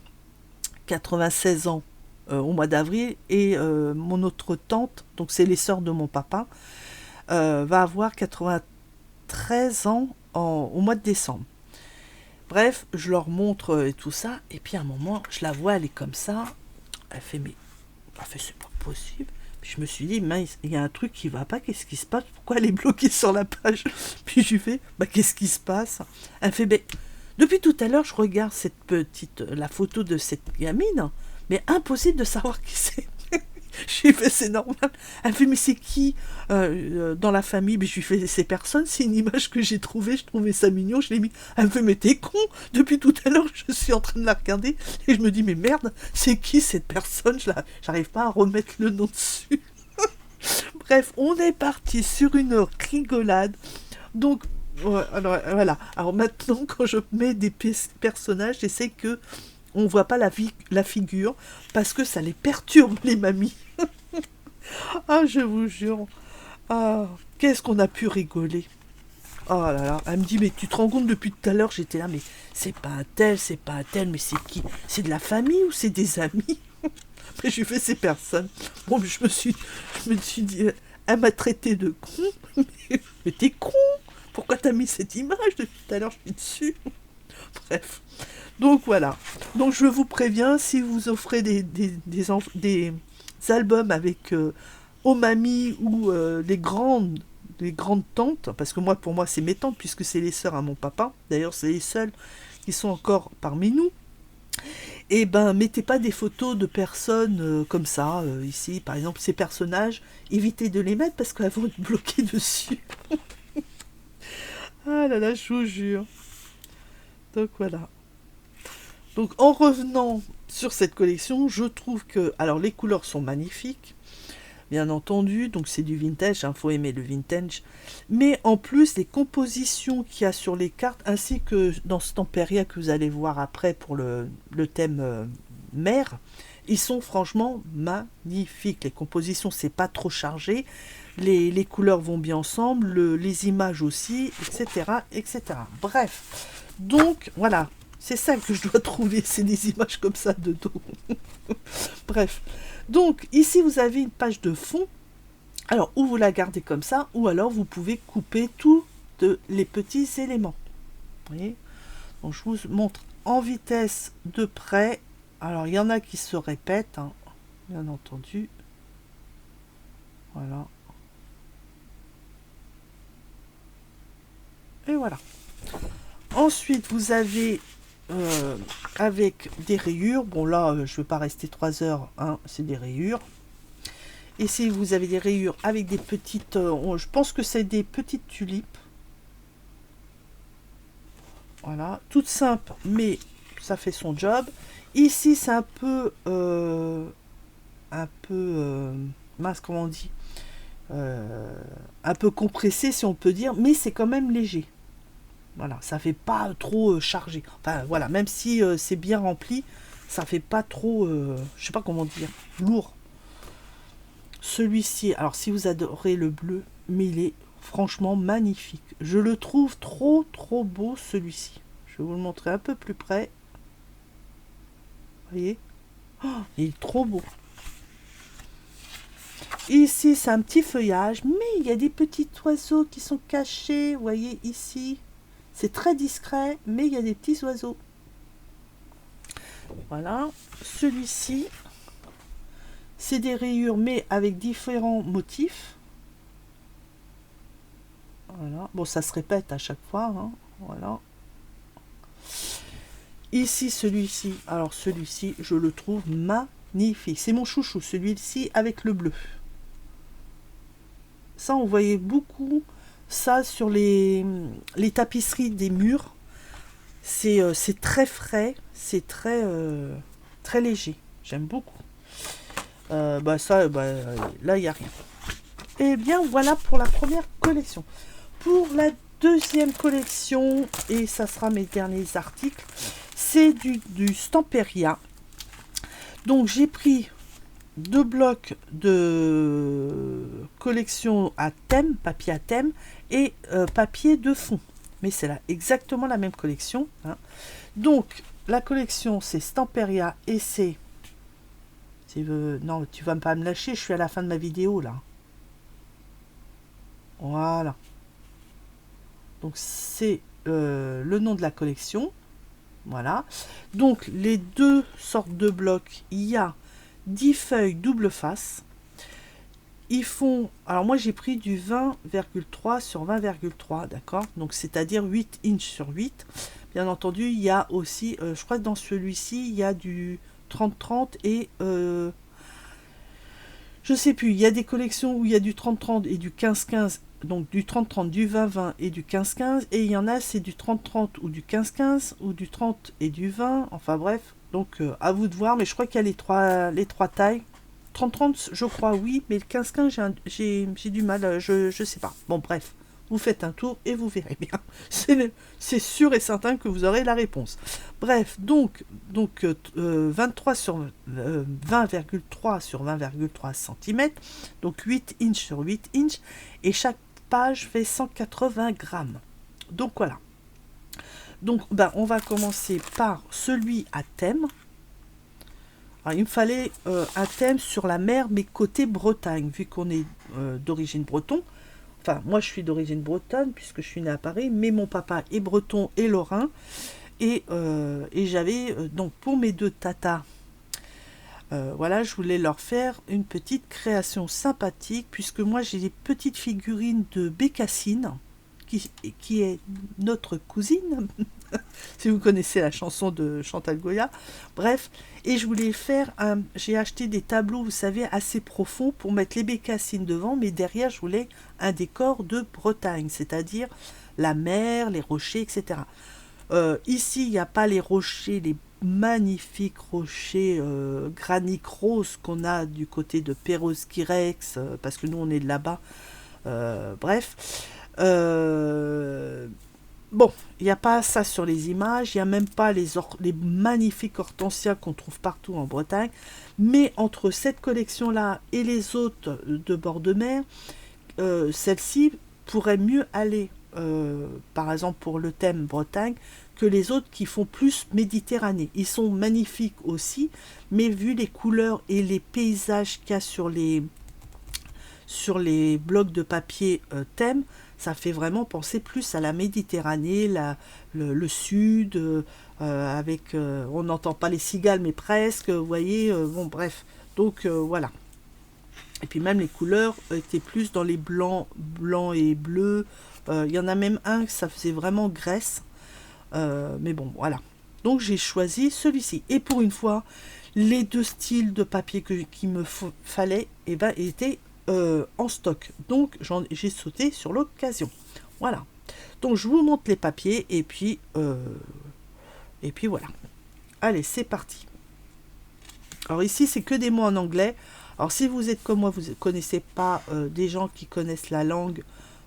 96 ans au mois d'avril, et mon autre tante, donc c'est les sœurs de mon papa, va avoir 93 ans au mois de décembre. Bref, je leur montre et tout ça, et puis à un moment, je la vois, elle est comme ça, elle fait c'est pas possible. Puis je me suis dit, mince, il y a un truc qui va pas, qu'est-ce qui se passe? Pourquoi elle est bloquée sur la page? Puis je lui fais, qu'est-ce qui se passe? Elle fait, depuis tout à l'heure, je regarde la photo de cette gamine, mais impossible de savoir qui c'est. Je lui fais, c'est normal. Elle fait, mais c'est qui dans la famille? Mais je lui fais, c'est personne, c'est une image que j'ai trouvée, je trouvais ça mignon, je l'ai mis. Elle me fait, mais t'es con, depuis tout à l'heure, je suis en train de la regarder, et je me dis, mais merde, c'est qui cette personne? J'arrive pas à remettre le nom dessus. Bref, on est parti sur une rigolade. Donc, alors, voilà. Alors maintenant, quand je mets des personnages, j'essaie que on voit pas la figure, parce que ça les perturbe, les mamies. Ah, je vous jure. Ah, qu'est-ce qu'on a pu rigoler. Oh là là. Elle me dit, mais tu te rends compte, depuis tout à l'heure, j'étais là, mais c'est pas un tel, mais c'est qui? C'est de la famille ou c'est des amis? Mais j'ai fait ces personnes. Bon, je me suis dit, elle m'a traité de con. Mais t'es con. Pourquoi t'as mis cette image depuis tout à l'heure, je suis dessus. Bref. Donc voilà. Donc je vous préviens, si vous offrez des albums avec Omami ou les grandes tantes, parce que pour moi c'est mes tantes, puisque c'est les sœurs à mon papa, d'ailleurs c'est les seules qui sont encore parmi nous, et ben mettez pas des photos de personnes comme ça, ici, par exemple ces personnages, évitez de les mettre parce qu'elles vont être bloquées dessus. Ah là là, je vous jure. Donc voilà. Donc en revenant sur cette collection, je trouve que, alors les couleurs sont magnifiques, bien entendu, donc c'est du vintage, il faut aimer le vintage, mais en plus les compositions qu'il y a sur les cartes, ainsi que dans Stamperia que vous allez voir après pour le thème mer, ils sont franchement magnifiques. Les compositions, c'est pas trop chargé, les couleurs vont bien ensemble, les images aussi, etc., etc. Bref, donc voilà. C'est ça que je dois trouver, c'est des images comme ça de dos. Bref. Donc, ici, vous avez une page de fond. Alors, ou vous la gardez comme ça, ou alors vous pouvez couper tous les petits éléments. Vous voyez ? Donc, je vous montre en vitesse de près. Alors, il y en a qui se répètent, hein, bien entendu. Voilà. Et voilà. Ensuite, vous avez... avec des rayures, bon là je ne vais pas rester 3 heures, hein, c'est des rayures. Et si vous avez des rayures avec des petites, je pense que c'est des petites tulipes, voilà, toutes simples, mais ça fait son job. Ici c'est un peu mince, comment on dit, un peu compressé si on peut dire, mais c'est quand même léger. Voilà, ça fait pas trop chargé. Enfin voilà, même si c'est bien rempli, ça fait pas trop, je sais pas comment dire, lourd. Celui-ci, alors si vous adorez le bleu, mais il est franchement magnifique. Je le trouve trop beau celui-ci. Je vais vous le montrer un peu plus près. Vous voyez, oh, il est trop beau. Ici c'est un petit feuillage, mais il y a des petits oiseaux qui sont cachés. Vous voyez ici. C'est très discret, mais il y a des petits oiseaux. Voilà. Celui-ci, c'est des rayures, mais avec différents motifs. Voilà. Bon, ça se répète à chaque fois. Hein. Voilà. Ici, celui-ci. Alors, celui-ci, je le trouve magnifique. C'est mon chouchou, celui-ci avec le bleu. Ça, on voyait beaucoup ça sur les tapisseries des murs. C'est très frais, c'est très léger. J'aime beaucoup. Là, il n'y a rien. Et bien, voilà pour la première collection. Pour la deuxième collection, et ça sera mes derniers articles, c'est du Stamperia. Donc, j'ai pris 2 blocs de collection à thème, papier à thème, et papier de fond. Mais c'est là exactement la même collection. Hein. Donc, la collection, c'est Stamperia et c'est... Non, tu vas pas me lâcher, je suis à la fin de ma vidéo, là. Voilà. Donc, c'est le nom de la collection. Voilà. Donc, les 2 sortes de blocs, il y a 10 feuilles double face. Ils font... Alors, moi, j'ai pris du 20,3 sur 20,3, d'accord? Donc, c'est-à-dire 8 inches sur 8. Bien entendu, il y a aussi... je crois que dans celui-ci, il y a du 30-30 et... je sais plus, il y a des collections où il y a du 30-30 et du 15-15. Donc, du 30-30, du 20-20 et du 15-15. Et il y en a, c'est du 30-30 ou du 15-15 ou du 30 et du 20. Enfin, bref. Donc, à vous de voir. Mais je crois qu'il y a les trois tailles. 30-30, je crois, oui, mais le 15-15, j'ai du mal, je sais pas. Bon, bref, vous faites un tour et vous verrez bien. C'est sûr et certain que vous aurez la réponse. Bref, donc 23 sur 20,3 sur 20,3 cm, donc 8 inches sur 8 inches, et chaque page fait 180 grammes. Donc voilà. Donc, on va commencer par celui à thème. Alors, il me fallait un thème sur la mer, mais côté Bretagne, vu qu'on est d'origine breton. Enfin, moi je suis d'origine bretonne, puisque je suis née à Paris, mais mon papa est breton et lorrain. Et j'avais, donc pour mes deux tatas, voilà, je voulais leur faire une petite création sympathique, puisque moi j'ai des petites figurines de Bécassine, qui est notre cousine, si vous connaissez la chanson de Chantal Goya. Bref, et je voulais faire j'ai acheté des tableaux, vous savez, assez profonds pour mettre les bécassines devant, mais derrière je voulais un décor de Bretagne, c'est-à-dire la mer, les rochers, etc. Ici, il n'y a pas les rochers, les magnifiques rochers granique rose qu'on a du côté de Perros-Guirec, parce que nous on est de là-bas. Bref. Euh, Bon, il n'y a pas ça sur les images, il n'y a même pas les magnifiques hortensias qu'on trouve partout en Bretagne. Mais entre cette collection-là et les autres de bord de mer, celle-ci pourrait mieux aller, par exemple pour le thème Bretagne, que les autres qui font plus Méditerranée. Ils sont magnifiques aussi, mais vu les couleurs et les paysages qu'il y a sur les blocs de papier thème, ça fait vraiment penser plus à la Méditerranée, le sud, avec, on n'entend pas les cigales, mais presque, vous voyez, bon bref. Donc voilà. Et puis même les couleurs étaient plus dans les blancs, blancs et bleus. Il y en a même un que ça faisait vraiment Grèce. Mais bon, voilà. Donc j'ai choisi celui-ci. Et pour une fois, les deux styles de papier qu'il me fallait étaient en stock. Donc j'ai sauté sur l'occasion. Voilà. Donc je vous montre les papiers et puis voilà. Allez, c'est parti. Alors ici, c'est que des mots en anglais. Alors si vous êtes comme moi, vous ne connaissez pas des gens qui connaissent la langue,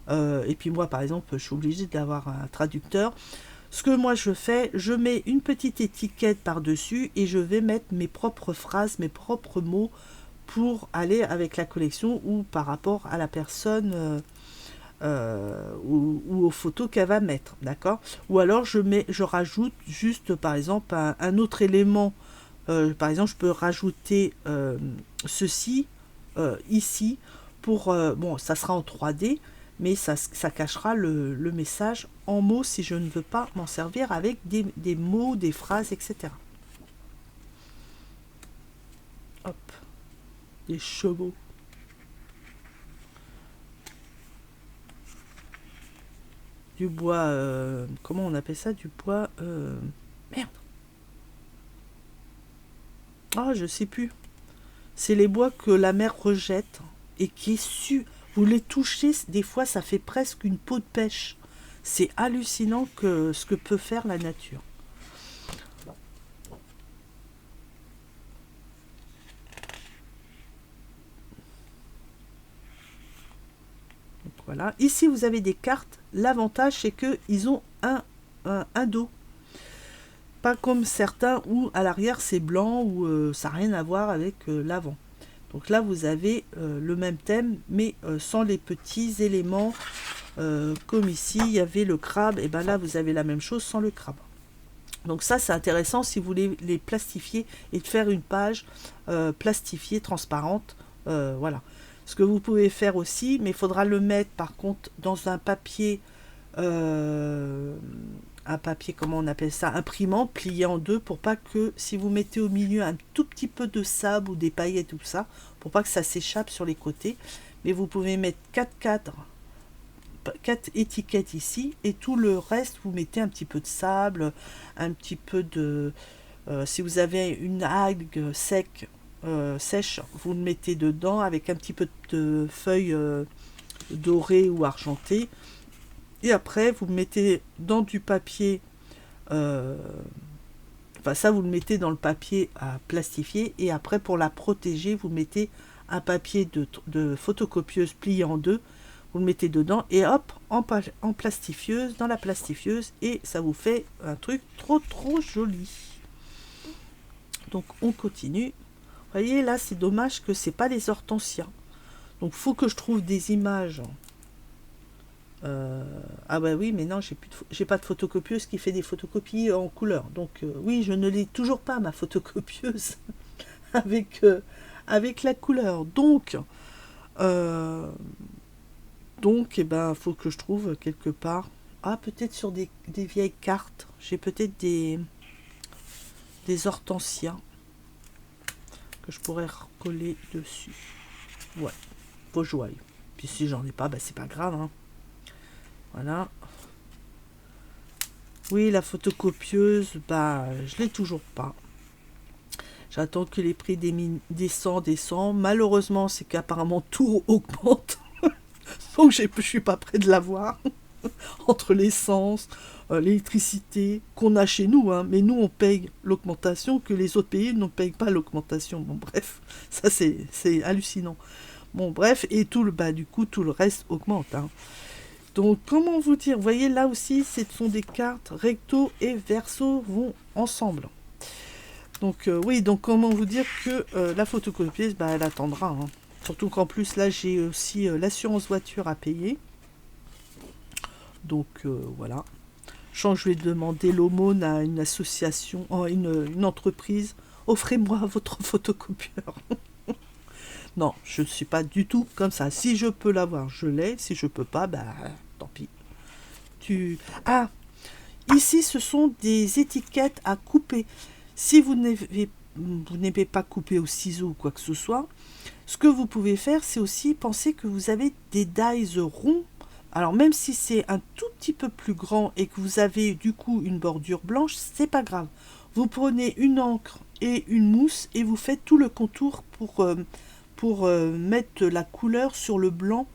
et puis moi par exemple, je suis obligée d'avoir un traducteur. Ce que moi je fais, je mets une petite étiquette par-dessus et je vais mettre mes propres phrases, mes propres mots pour aller avec la collection ou par rapport à la personne ou aux photos qu'elle va mettre, d'accord? Ou alors je rajoute juste par exemple un autre élément. Par exemple, je peux rajouter ceci ici pour bon, ça sera en 3D, mais ça cachera le message en mots si je ne veux pas m'en servir avec des mots, des phrases, etc. Hop, des chevaux. Du bois, comment on appelle ça? Du bois, merde. Ah, je sais plus. C'est les bois que la mer rejette et qui est su. Vous les touchez, des fois ça fait presque une peau de pêche. C'est hallucinant ce que peut faire la nature. Donc voilà. Ici vous avez des cartes. L'avantage c'est qu'ils ont un dos. Pas comme certains où à l'arrière c'est blanc ou ça n'a rien à voir avec l'avant. Donc là vous avez le même thème mais sans les petits éléments comme ici il y avait le crabe, et ben là vous avez la même chose sans le crabe. Donc ça c'est intéressant si vous voulez les plastifier et de faire une page plastifiée, transparente. Voilà. Ce que vous pouvez faire aussi, mais il faudra le mettre par contre dans un papier, comment on appelle ça, imprimant, plié en deux, pour pas que, si vous mettez au milieu un tout petit peu de sable ou des paillettes, tout ça, pour pas que ça s'échappe sur les côtés. Mais vous pouvez mettre 4 étiquettes ici, et tout le reste, vous mettez un petit peu de sable, un petit peu de... si vous avez une algue sèche, vous le mettez dedans avec un petit peu de feuilles dorées ou argentées. Et après, vous mettez dans du papier, enfin ça vous le mettez dans le papier à plastifier, et après pour la protéger, vous mettez un papier de photocopieuse plié en deux, vous le mettez dedans, et hop, en plastifieuse, dans la plastifieuse, et ça vous fait un truc trop joli. Donc on continue. Vous voyez là, c'est dommage que c'est pas les hortensias. Donc faut que je trouve des images. Ah bah oui, mais non, j'ai pas de photocopieuse qui fait des photocopies en couleur. Donc oui, je ne l'ai toujours pas, ma photocopieuse. avec, avec la couleur. Euh, donc, eh ben, faut que je trouve quelque part. Ah, peut-être sur des vieilles cartes. J'ai peut-être des hortensias que je pourrais recoller dessus. Ouais, vos joies. Puis si j'en ai pas, bah c'est pas grave. Hein. Voilà. Oui, la photocopieuse, bah je l'ai toujours pas. J'attends que les prix descendent. Malheureusement, c'est qu'apparemment tout augmente. Donc je suis pas près de l'avoir. Entre l'essence, l'électricité qu'on a chez nous, hein, mais nous on paye l'augmentation que les autres pays ne payent pas l'augmentation. Bon bref, ça c'est hallucinant. Bon bref, et tout le du coup tout le reste augmente. Hein. Donc comment vous dire, vous voyez là aussi ce sont des cartes recto et verso vont ensemble. Donc oui, donc comment vous dire que la photocopieuse, elle attendra. Hein. Surtout qu'en plus là j'ai aussi l'assurance voiture à payer. Donc voilà. Je vais demander l'aumône à une association, une entreprise. Offrez-moi votre photocopieur. Non, je ne suis pas du tout comme ça. Si je peux l'avoir, je l'ai. Si je peux pas, tant pis. Ah, ici, ce sont des étiquettes à couper. Si vous n'aimez pas couper au ciseau ou quoi que ce soit, ce que vous pouvez faire, c'est aussi penser que vous avez des dies ronds. Alors même si c'est un tout petit peu plus grand et que vous avez du coup une bordure blanche, c'est pas grave. Vous prenez une encre et une mousse et vous faites tout le contour pour mettre la couleur sur le blanc.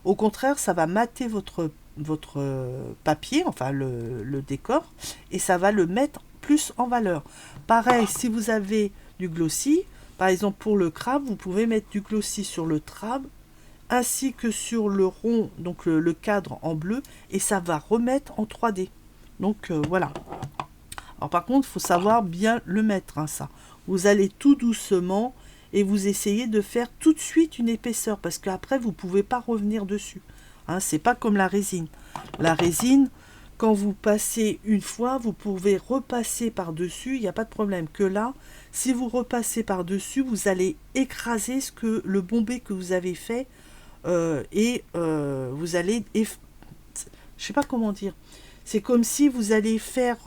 Au contraire, ça va mater votre papier, enfin le décor, et ça va le mettre plus en valeur. Pareil, si vous avez du glossy, par exemple pour le crabe, vous pouvez mettre du glossy sur le crabe, ainsi que sur le rond, donc le cadre en bleu, et ça va remettre en 3D. Donc voilà. Alors par contre, il faut savoir bien le mettre, hein, ça. Vous allez tout doucement et vous essayez de faire tout de suite une épaisseur, parce qu'après, vous ne pouvez pas revenir dessus. Hein, c'est pas comme la résine. La résine, quand vous passez une fois, vous pouvez repasser par-dessus, il n'y a pas de problème. Que là, si vous repassez par-dessus, vous allez écraser le bombé que vous avez fait et vous allez... Je sais pas comment dire. C'est comme si vous allez faire...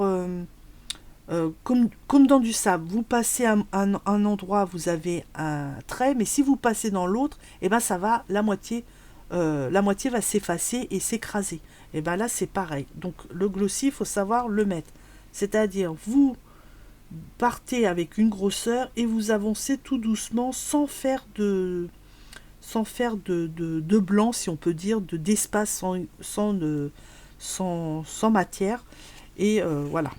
comme dans du sable, vous passez à un endroit, vous avez un trait, mais si vous passez dans l'autre, et ben ça va, la moitié va s'effacer et s'écraser. Et ben là c'est pareil. Donc le glossy, il faut savoir le mettre. C'est-à-dire vous partez avec une grosseur et vous avancez tout doucement sans faire de blanc, si on peut dire, d'espace sans matière. Et voilà.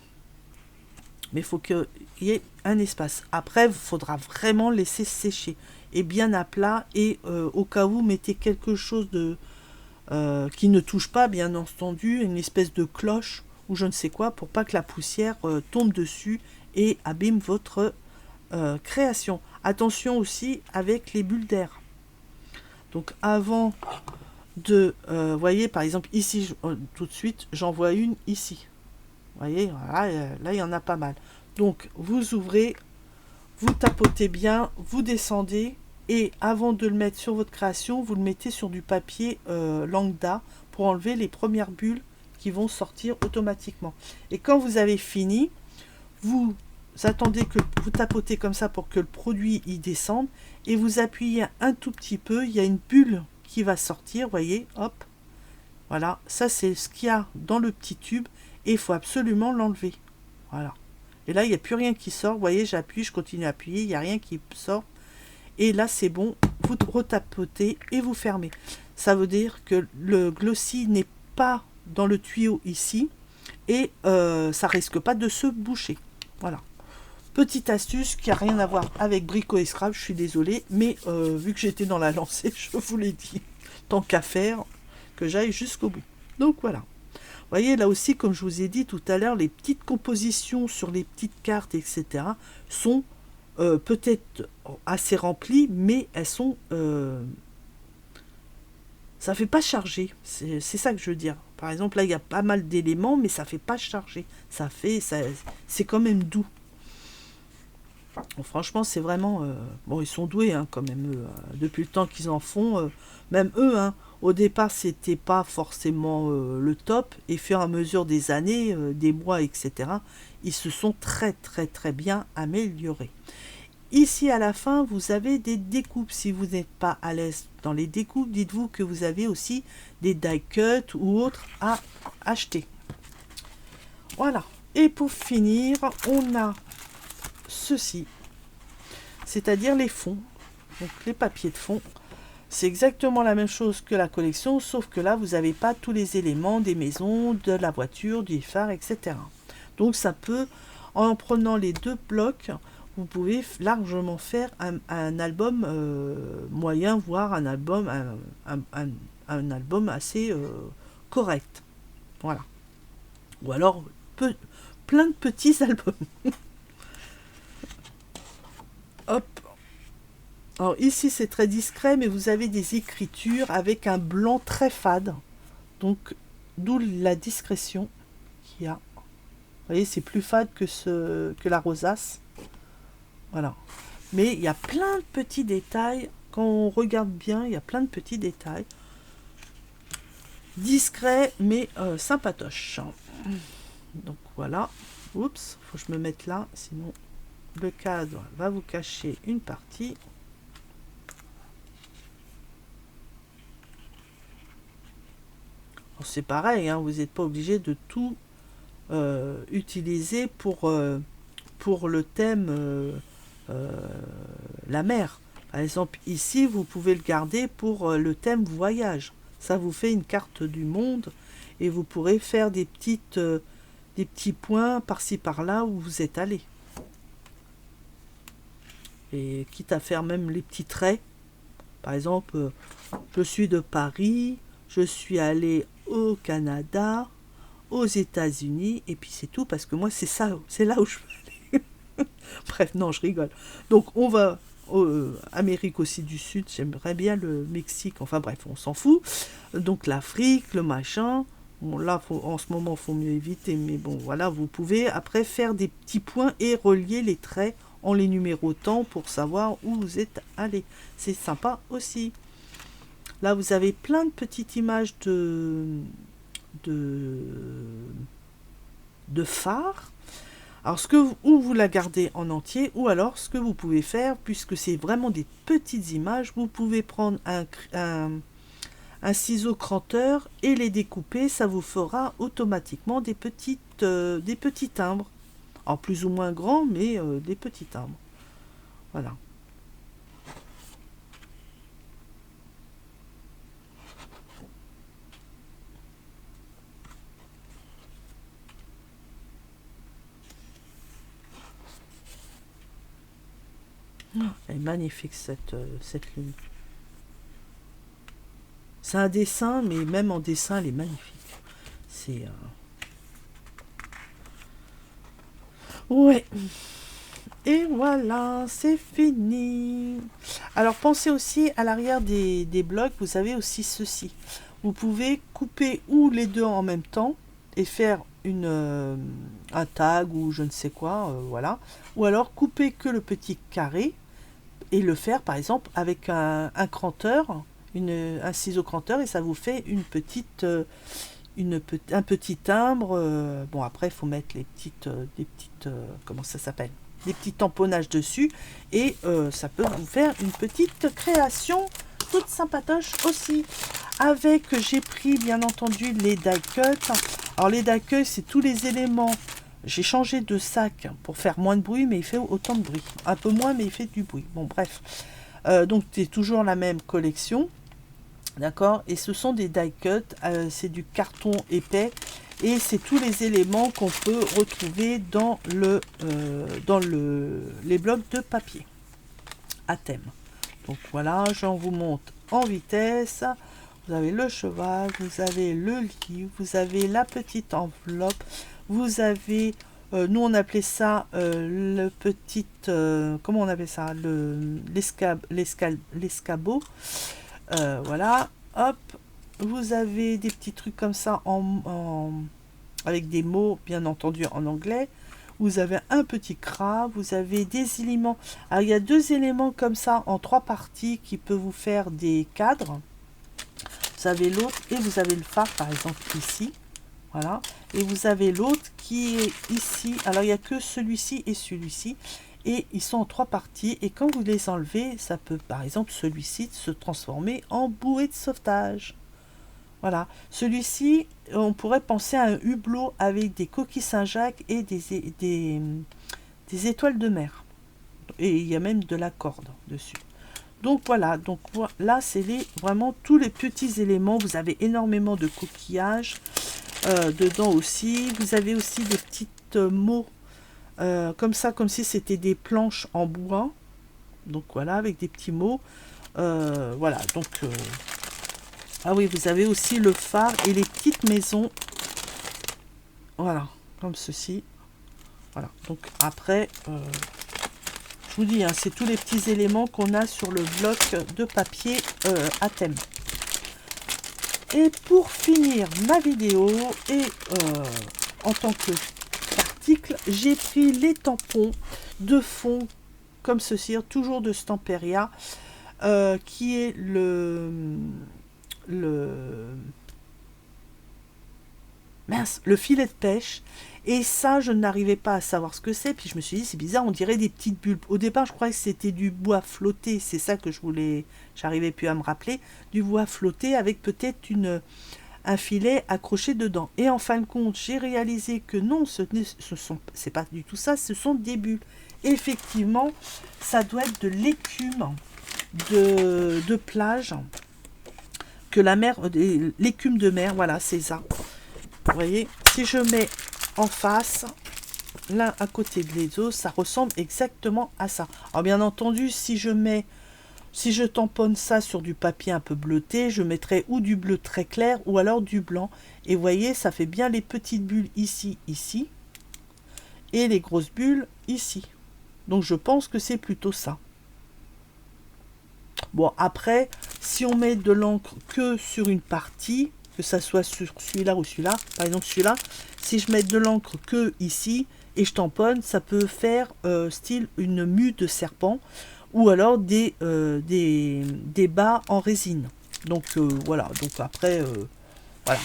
Mais il faut qu'il y ait un espace. Après, il faudra vraiment laisser sécher. Et bien à plat. Et au cas où, mettez quelque chose qui ne touche pas, bien entendu, une espèce de cloche ou je ne sais quoi, pour pas que la poussière tombe dessus et abîme votre création. Attention aussi avec les bulles d'air. Donc avant de... voyez, par exemple, ici, tout de suite, j'en vois une ici. Vous voyez, voilà, là, il y en a pas mal. Donc, vous ouvrez, vous tapotez bien, vous descendez, et avant de le mettre sur votre création, vous le mettez sur du papier lambda pour enlever les premières bulles qui vont sortir automatiquement. Et quand vous avez fini, vous attendez que vous tapotez comme ça pour que le produit y descende, et vous appuyez un tout petit peu, il y a une bulle qui va sortir, vous voyez, hop, voilà, ça c'est ce qu'il y a dans le petit tube, et il faut absolument l'enlever. Voilà. Et là, il n'y a plus rien qui sort. Vous voyez, j'appuie, je continue à appuyer, il n'y a rien qui sort. Et là, c'est bon, vous retapotez et vous fermez. Ça veut dire que le glossy n'est pas dans le tuyau ici et ça risque pas de se boucher. Voilà. Petite astuce qui n'a rien à voir avec Brico et Scrap, je suis désolée, mais vu que j'étais dans la lancée, je vous l'ai dit. Tant qu'à faire, que j'aille jusqu'au bout. Donc voilà. Vous voyez, là aussi, comme je vous ai dit tout à l'heure, les petites compositions sur les petites cartes, etc., sont peut-être assez remplies, mais elles sont... ça ne fait pas charger. C'est ça que je veux dire. Par exemple, là, il y a pas mal d'éléments, mais ça ne fait pas charger. C'est quand même doux. Bon, franchement, c'est vraiment... bon, ils sont doués hein, quand même, eux, depuis le temps qu'ils en font. Même eux, hein, au départ, c'était pas forcément le top. Et au fur et à mesure des années, des mois, etc., ils se sont très très très bien améliorés. Ici, à la fin, vous avez des découpes. Si vous n'êtes pas à l'aise dans les découpes, dites-vous que vous avez aussi des die cuts ou autres à acheter. Voilà. Et pour finir, on a ceci, c'est-à-dire les fonds. Donc les papiers de fond. C'est exactement la même chose que la collection, sauf que là, vous n'avez pas tous les éléments des maisons, de la voiture, du phare, etc. Donc ça peut, en prenant les deux blocs, vous pouvez largement faire un album moyen, voire un album, un album assez correct. Voilà. Ou alors plein de petits albums. Hop. Alors ici c'est très discret, mais vous avez des écritures avec un blanc très fade. Donc d'où la discrétion qu'il y a. Vous voyez, c'est plus fade que la rosace. Voilà. Mais il y a plein de petits détails. Quand on regarde bien, il y a plein de petits détails. Discret, mais sympatoche. Donc voilà. Oups, faut que je me mette là, sinon le cadre va vous cacher une partie. C'est pareil, hein, vous n'êtes pas obligé de tout utiliser pour le thème la mer. Par exemple, ici, vous pouvez le garder pour le thème voyage. Ça vous fait une carte du monde et vous pourrez faire des petits points par-ci par-là où vous êtes allé. Et quitte à faire même les petits traits. Par exemple, je suis de Paris, je suis allé au Canada, aux États-Unis, et puis c'est tout, parce que moi, c'est là où je veux aller. Bref, non, je rigole. Donc, on va Amérique aussi du Sud, j'aimerais bien le Mexique, enfin bref, on s'en fout. Donc, l'Afrique, le machin. Bon, là, en ce moment, il faut mieux éviter, mais bon, voilà, vous pouvez après faire des petits points et relier les traits en les numérotant pour savoir où vous êtes allé. C'est sympa aussi. Là, vous avez plein de petites images de, de phares. Alors, ou vous la gardez en entier, ou alors ce que vous pouvez faire, puisque c'est vraiment des petites images, vous pouvez prendre un ciseau cranteur et les découper. Ça vous fera automatiquement des petits timbres. Alors, plus ou moins grands, mais des petits timbres. Voilà. Elle est magnifique cette ligne. C'est un dessin, mais même en dessin, elle est magnifique. C'est... Ouais. Et voilà, c'est fini. Alors pensez aussi à l'arrière des blocs, vous avez aussi ceci. Vous pouvez couper ou les deux en même temps et faire un tag ou je ne sais quoi, voilà. Ou alors couper que le petit carré et le faire par exemple avec un cranteur, un ciseau cranteur, et ça vous fait un petit timbre. Bon, après il faut mettre des petites comment ça s'appelle, des petits tamponnages dessus, et ça peut vous faire une petite création toute sympatoche aussi. J'ai pris bien entendu les die cuts. Alors les die cuts, c'est tous les éléments. J'ai changé de sac pour faire moins de bruit, mais il fait autant de bruit. Un peu moins, mais il fait du bruit. Bon, bref. Donc, c'est toujours la même collection. D'accord? Et ce sont des die cuts. C'est du carton épais. Et c'est tous les éléments qu'on peut retrouver dans les blocs de papier à thème. Donc, voilà, j'en vous montre en vitesse. Vous avez le cheval, vous avez le livre, vous avez la petite enveloppe. Vous avez, nous on appelait ça le petit, comment on appelle ça, l'escabeau. Voilà, hop, vous avez des petits trucs comme ça avec des mots bien entendu en anglais. vous avez un petit crabe, vous avez des éléments. Alors il y a 2 éléments comme ça en 3 parties qui peuvent vous faire des cadres. Vous avez l'autre et vous avez le phare par exemple ici. Voilà. Et vous avez l'autre qui est ici. Alors il n'y a que celui-ci et celui-ci. Et ils sont en 3 parties. Et quand vous les enlevez, ça peut par exemple celui-ci se transformer en bouée de sauvetage. Voilà. Celui-ci, on pourrait penser à un hublot avec des coquilles Saint-Jacques et des étoiles de mer. Et il y a même de la corde dessus. Donc voilà, donc là c'est vraiment tous les petits éléments. Vous avez énormément de coquillages dedans aussi. Vous avez aussi des petites mots comme ça, comme si c'était des planches en bois. Donc voilà, avec des petits mots. Voilà, donc... ah oui, vous avez aussi le phare et les petites maisons. Voilà, comme ceci. Voilà, donc après... je vous dis, hein, c'est tous les petits éléments qu'on a sur le bloc de papier à thème. Et pour finir ma vidéo, et en tant qu'article, j'ai pris les tampons de fond, comme ceci, toujours de Stamperia, qui est le filet de pêche. Et ça, je n'arrivais pas à savoir ce que c'est. Puis je me suis dit, c'est bizarre, on dirait des petites bulles. Au départ, je croyais que c'était du bois flotté. C'est ça que j'arrivais plus à me rappeler. Du bois flotté avec peut-être un filet accroché dedans. Et en fin de compte, j'ai réalisé que non, c'est pas du tout ça. Ce sont des bulles. Et effectivement, ça doit être de l'écume de plage. Que la mer, l'écume de mer, voilà, c'est ça. Vous voyez, si je mets en face, l'un à côté de les os, ça ressemble exactement à ça. Alors bien entendu, si je tamponne ça sur du papier un peu bleuté, je mettrai ou du bleu très clair ou alors du blanc. Et vous voyez, ça fait bien les petites bulles ici, ici, et les grosses bulles ici. Donc je pense que c'est plutôt ça. Bon, après, si on met de l'encre que sur une partie, que ça soit sur celui-là ou celui-là, par exemple celui-là, si je mets de l'encre que ici et je tamponne, ça peut faire style une mue de serpent ou alors des bas en résine. Donc voilà, donc après, voilà.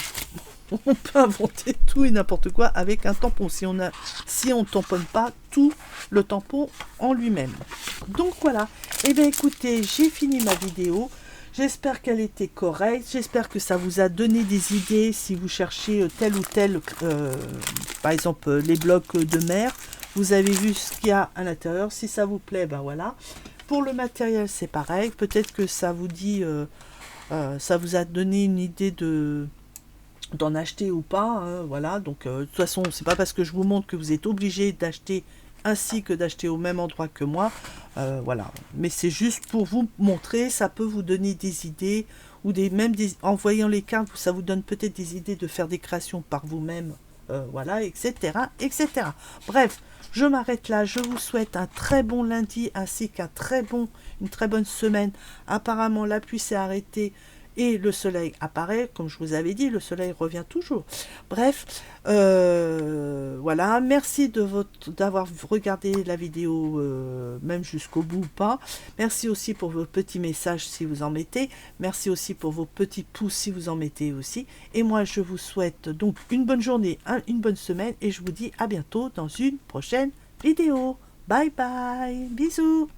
On peut inventer tout et n'importe quoi avec un tampon si on ne tamponne pas tout le tampon en lui-même. Donc voilà, et bien écoutez, j'ai fini ma vidéo. J'espère qu'elle était correcte, j'espère que ça vous a donné des idées si vous cherchez tel ou tel, par exemple les blocs de mer. Vous avez vu ce qu'il y a à l'intérieur, si ça vous plaît, ben voilà. Pour le matériel c'est pareil, peut-être que ça vous dit, ça vous a donné une idée d'en acheter ou pas, hein, voilà. Donc de toute façon, c'est pas parce que je vous montre que vous êtes obligé d'acheter ainsi que d'acheter au même endroit que moi, voilà. Mais c'est juste pour vous montrer, ça peut vous donner des idées, ou en voyant les cartes, ça vous donne peut-être des idées de faire des créations par vous-même, voilà, etc., etc. Bref, je m'arrête là, je vous souhaite un très bon lundi, ainsi une très bonne semaine. Apparemment, la pluie s'est arrêtée, et le soleil apparaît, comme je vous avais dit, le soleil revient toujours. Bref, voilà, merci d'avoir regardé la vidéo, même jusqu'au bout ou pas. Merci aussi pour vos petits messages si vous en mettez. Merci aussi pour vos petits pouces si vous en mettez aussi. Et moi, je vous souhaite donc une bonne journée, une bonne semaine, et je vous dis à bientôt dans une prochaine vidéo. Bye bye, bisous.